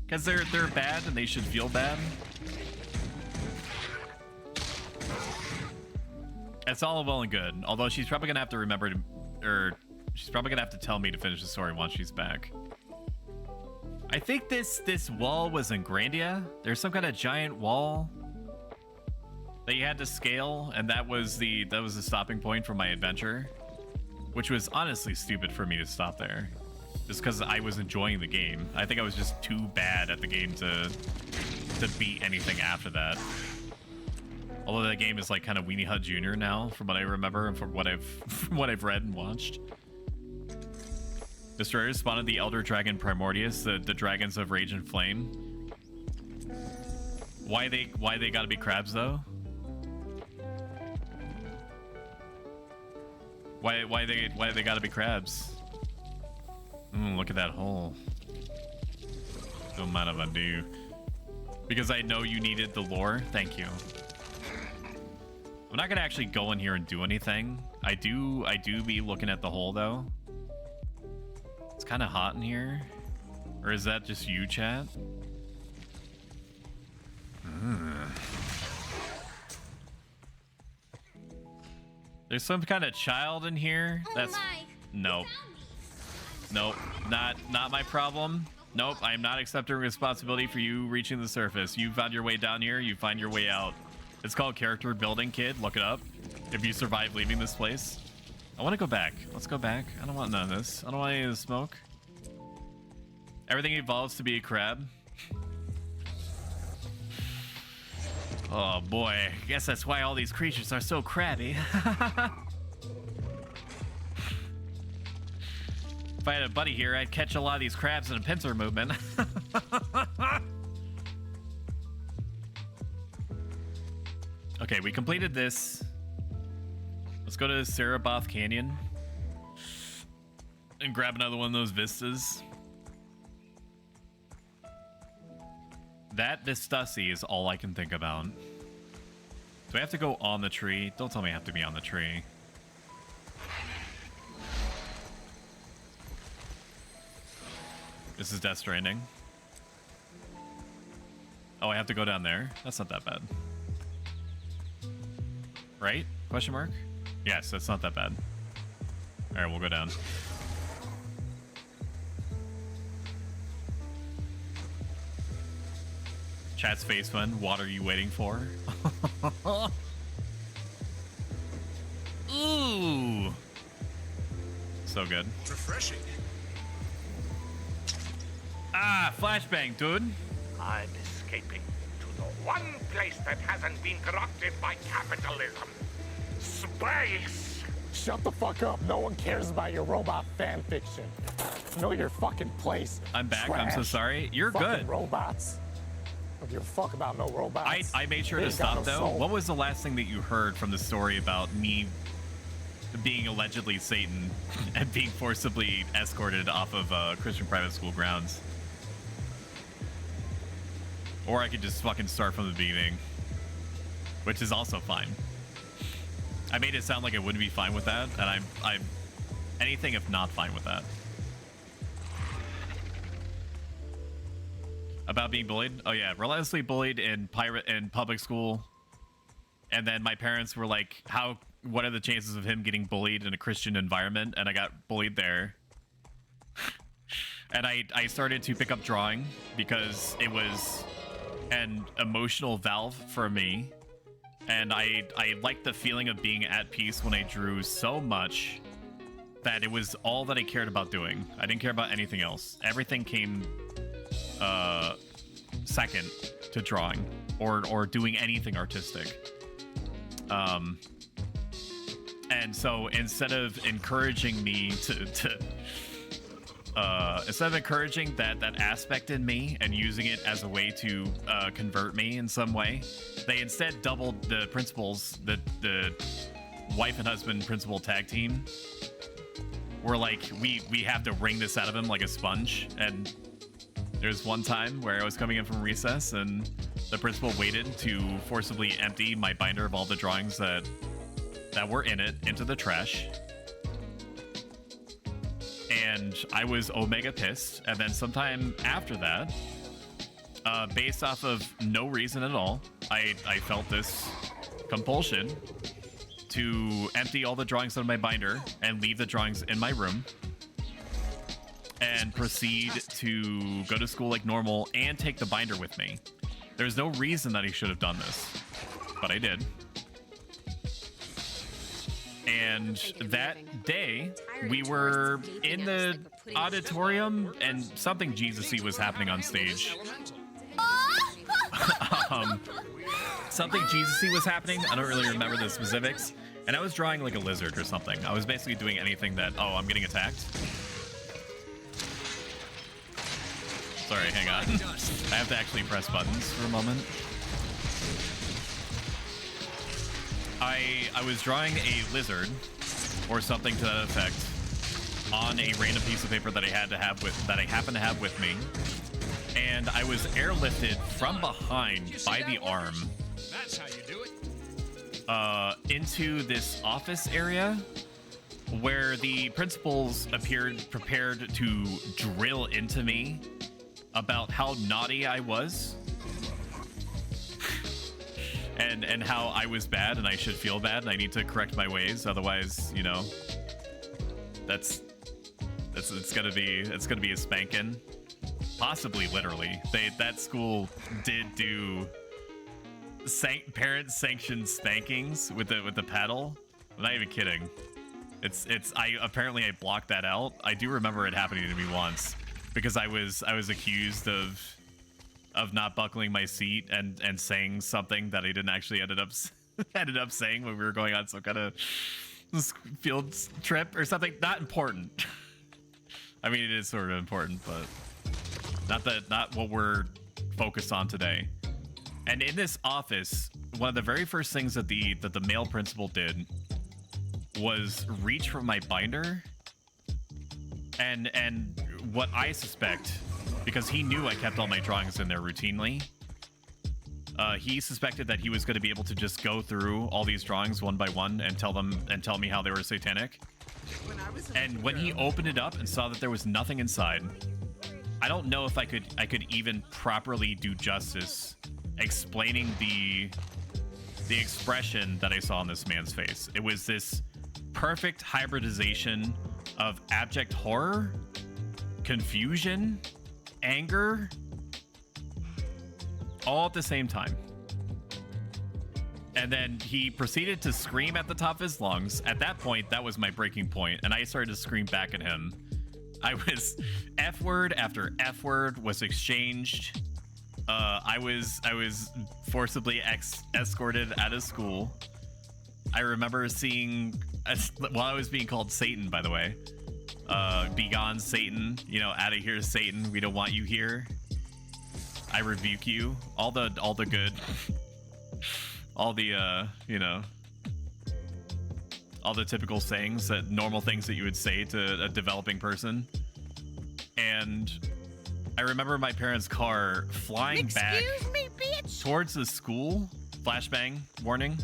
because they're bad and they should feel bad. It's all well and good, although she's probably gonna have to remember she's probably gonna have to tell me to finish the story once she's back. I think this wall was in Grandia. There's some kind of giant wall that you had to scale, and that was the stopping point for my adventure, which was honestly stupid for me to stop there. just because I was enjoying the game. I think I was just too bad at the game to beat anything after that. Although that game is like kind of Weenie Hut Jr. now, from what I remember and from what I've read and watched. Destroyers spawned the Elder Dragon Primordius, the dragons of Rage and Flame. Why they gotta be crabs though? Why they gotta be crabs? Look at that hole. Don't mind if I do. Because I know you needed the lore. Thank you. I'm not gonna actually go in here and do anything. I do be looking at the hole though. It's kind of hot in here. Or is that just you, chat? There's some kind of child in here. That's nope. Nope, not my problem. Nope, I am not accepting responsibility for you reaching the surface. You found your way down here, you find your way out. It's called character building, kid. Look it up. If you survive leaving this place. I want to go back. Let's go back. I don't want none of this. I don't want any of the smoke. Everything evolves to be a crab. Oh boy, I guess that's why all these creatures are so crabby. If I had a buddy here, I'd catch a lot of these crabs in a pincer movement. Okay, we completed this. Let's go to Cerebath Canyon and grab another one of those vistas. That Vistasi is all I can think about. Do I have to go on the tree? Don't tell me I have to be on the tree. This is Death Stranding. Oh, I have to go down there? That's not that bad. Right? Question mark? Yes, that's not that bad. Alright, we'll go down. Chat's face one. What are you waiting for? Ooh. So good. Refreshing. Ah, flashbang, dude. I'm escaping to the one place that hasn't been corrupted by capitalism. Space! Shut the fuck up. No one cares about your robot fan fiction. Know your fucking place. I'm back. Trash. I'm so sorry. You're fucking good. Robots. Don't give a fuck about no robots. I made sure to stop though. Soul. What was the last thing that you heard from the story about me being allegedly Satan and being forcibly escorted off of Christian private school grounds? Or I could just fucking start from the beginning, which is also fine. I made it sound like I wouldn't be fine with that, and I'm anything if not fine with that. About being bullied? Oh yeah, relentlessly bullied in public school, and then my parents were like, what are the chances of him getting bullied in a Christian environment? And I got bullied there. And I started to pick up drawing because it was an emotional valve for me, and I liked the feeling of being at peace when I drew so much that it was all that I cared about doing. I didn't care about anything else. Everything came second to drawing or doing anything artistic. And so instead of encouraging me instead of encouraging that aspect in me and using it as a way to convert me in some way, they instead doubled the principals. The wife and husband principal tag team were like, we have to wring this out of him like a sponge. And there's one time where I was coming in from recess and the principal waited to forcibly empty my binder of all the drawings that were in it into the trash. And I was omega pissed. And then sometime after that, based off of no reason at all, I felt this compulsion to empty all the drawings out of my binder and leave the drawings in my room and proceed to go to school like normal and take the binder with me. There's no reason that I should have done this, but I did. And that day, we were in the auditorium, and something Jesus-y was happening on stage. Something Jesus-y was happening. I don't really remember the specifics. And I was drawing like a lizard or something. I was basically doing anything that... Oh, I'm getting attacked. Sorry, hang on. I have to actually press buttons for a moment. I was drawing a lizard or something to that effect on a random piece of paper that I happened to have with me, and I was airlifted from behind by the arm. That's how you do it. Into this office area where the principals appeared prepared to drill into me about how naughty I was. And how I was bad and I should feel bad and I need to correct my ways, otherwise, you know, it's gonna be a spanking, possibly literally. That school did do parent sanctioned spankings with the paddle. I'm not even kidding. Apparently I blocked that out. I do remember it happening to me once because I was accused of not buckling my seat and saying something that I didn't actually ended up saying when we were going on some kind of field trip or something. Not important. I mean, it is sort of important, but not what we're focused on today. And in this office, one of the very first things that the male principal did was reach for my binder and what I suspect, because he knew I kept all my drawings in there routinely, he suspected that he was going to be able to just go through all these drawings one by one and tell me how they were satanic. And when he opened it up and saw that there was nothing inside, I don't know if I could even properly do justice explaining the expression that I saw on this man's face. It was this perfect hybridization of abject horror, confusion, anger, all at the same time. And then he proceeded to scream at the top of his lungs. At that point, that was my breaking point, and I started to scream back at him. I was F word after F word was exchanged. I was forcibly escorted out of school. I remember seeing, while I was being called Satan, by the way, be gone, Satan, you know, out of here, Satan, we don't want you here. I rebuke you. All the good, all the, you know, all the typical sayings, that normal things that you would say to a developing person. And I remember my parents' car flying back towards the school. Flashbang warning.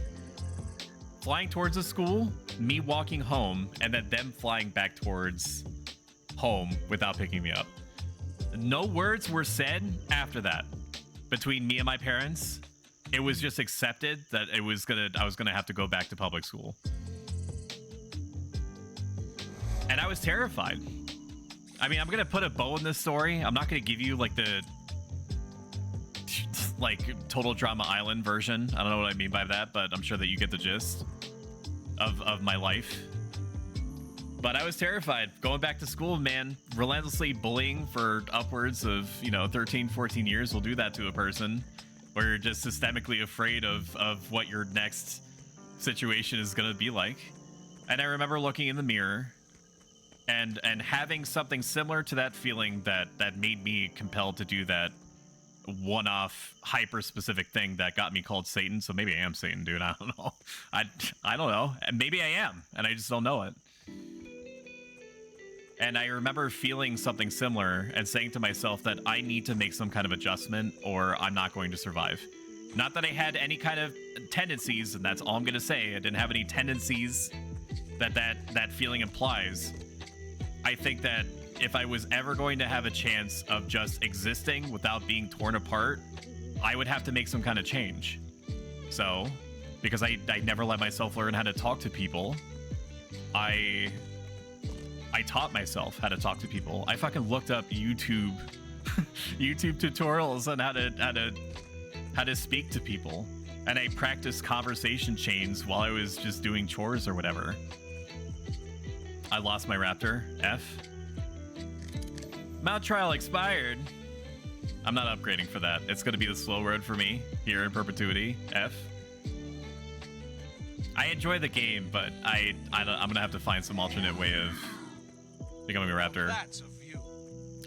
Flying towards the school, me walking home, and then them flying back towards home without picking me up. No words were said after that between me and my parents. It was just accepted that I was gonna have to go back to public school. And I was terrified. I mean, I'm gonna put a bow in this story. I'm not gonna give you like the Total Drama Island version. I don't know what I mean by that, but I'm sure that you get the gist of my life. But I was terrified going back to school, man. Relentlessly bullying for upwards of, 13, 14 years will do that to a person, where you're just systemically afraid of what your next situation is gonna be like. And I remember looking in the mirror and having something similar to that feeling that made me compelled to do that one-off hyper-specific thing that got me called Satan. So maybe I am Satan, dude. I don't know. I don't know. And maybe I am, and I just don't know it. And I remember feeling something similar and saying to myself that I need to make some kind of adjustment or I'm not going to survive. Not that I had any kind of tendencies, and that's all I'm going to say. I didn't have any tendencies that feeling implies. I think that if I was ever going to have a chance of just existing without being torn apart, I would have to make some kind of change. So, because I never let myself learn how to talk to people, I taught myself how to talk to people. I fucking looked up YouTube tutorials on how to speak to people. And I practiced conversation chains while I was just doing chores or whatever. I lost my raptor. F. Mount trial expired. I'm not upgrading for that. It's going to be the slow road for me here in perpetuity. F. I enjoy the game, but I'm going to have to find some alternate way of becoming a raptor. That's a view.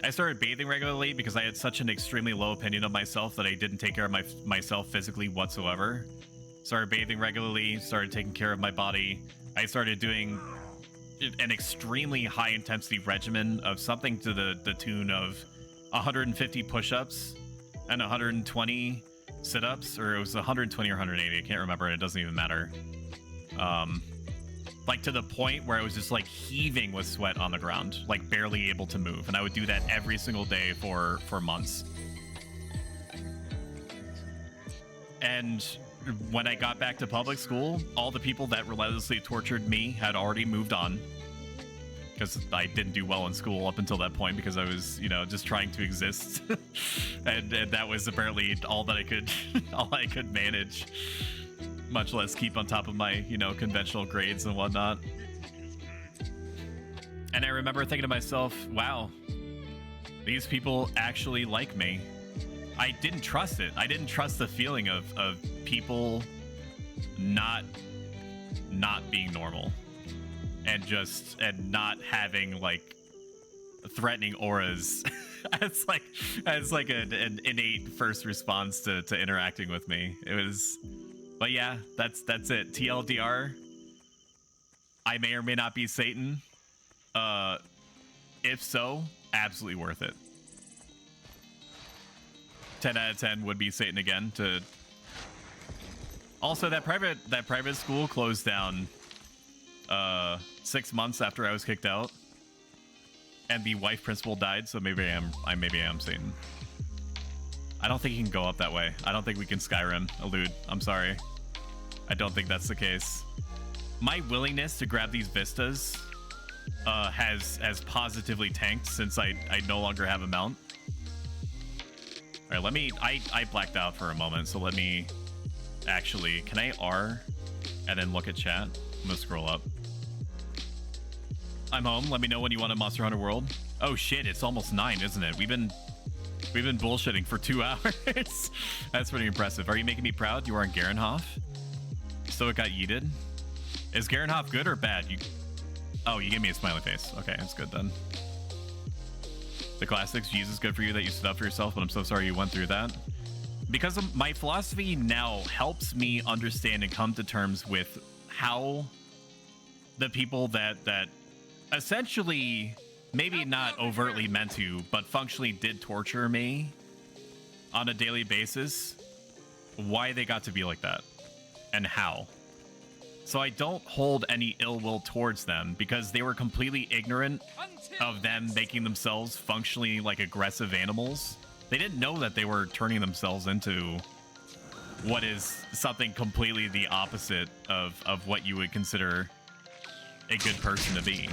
I started bathing regularly because I had such an extremely low opinion of myself that I didn't take care of myself physically whatsoever. Started bathing regularly, started taking care of my body. I started doing an extremely high intensity regimen of something to the tune of 150 push-ups and 120 sit-ups, or it was 120 or 180, I can't remember, and it doesn't even matter. Like to the point where I was just like heaving with sweat on the ground, like barely able to move, and I would do that every single day for months. And when I got back to public school, all the people that relentlessly tortured me had already moved on, because I didn't do well in school up until that point because I was, you know, just trying to exist. and that was apparently all that I could all I could manage, much less keep on top of my, you know, conventional grades and whatnot. And I remember thinking to myself, wow, these people actually like me. I didn't trust it. I didn't trust the feeling of people not being normal and not having like threatening auras as like an innate first response to interacting with me. It was, but yeah, that's it. TLDR, I may or may not be Satan. If so, absolutely worth it. 10 out of 10 would be Satan again. Also, that private school closed down 6 months after I was kicked out, and the wife principal died. So maybe I am Satan. I don't think you can go up that way. I don't think we can Skyrim elude. I'm sorry. I don't think that's the case. My willingness to grab these vistas has positively tanked since I no longer have a mount. All right, let me. I blacked out for a moment, so let me actually. Can I R and then look at chat? I'm gonna scroll up. I'm home. Let me know when you want a Monster Hunter World. Oh shit, it's almost 9, isn't it? We've been bullshitting for 2 hours. That's pretty impressive. Are you making me proud? You are in Garenhof. So it got yeeted. Is Garenhof good or bad? Oh, you gave me a smiley face. Okay, that's good then. The classics, Jesus, good for you that you stood up for yourself, but I'm so sorry you went through that. Because of my philosophy now helps me understand and come to terms with how the people that essentially, maybe not overtly meant to, but functionally did torture me on a daily basis, why they got to be like that and how. So I don't hold any ill will towards them because they were completely ignorant of them making themselves functionally like aggressive animals. They didn't know that they were turning themselves into what is something completely the opposite of what you would consider a good person to be.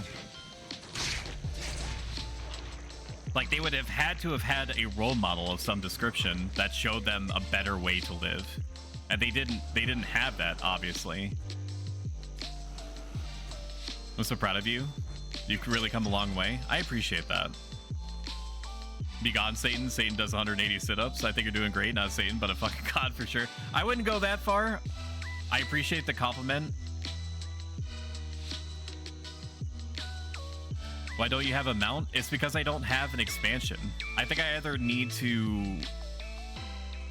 Like, they would have had to have had a role model of some description that showed them a better way to live. And they didn't have that, obviously. I'm so proud of you. You've really come a long way. I appreciate that. Be gone, Satan. Satan does 180 sit-ups. I think you're doing great. Not Satan, but a fucking god for sure. I wouldn't go that far. I appreciate the compliment. Why don't you have a mount? It's because I don't have an expansion. I think I either need to...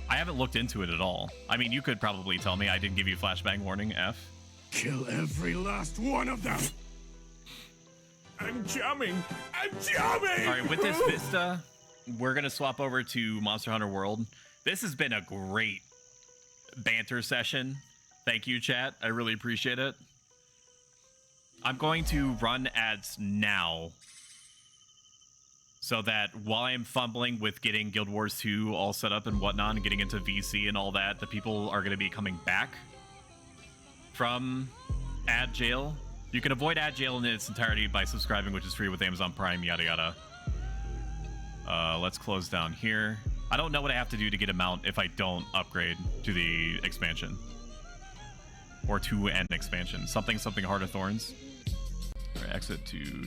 I haven't looked into it at all. I mean, you could probably tell me. I didn't give you flashbang warning, F. Kill every last one of them. I'm jamming. I'm jamming. All right, with this Vista, we're going to swap over to Monster Hunter World. This has been a great banter session. Thank you, chat. I really appreciate it. I'm going to run ads now so that while I'm fumbling with getting Guild Wars 2 all set up and whatnot and getting into VC and all that, the people are going to be coming back from ad jail. You can avoid ad jail in its entirety by subscribing, which is free with Amazon Prime, yada yada. Let's close down here. I don't know what I have to do to get a mount if I don't upgrade to the expansion. Or to an expansion. Something Heart of Thorns. All right, exit to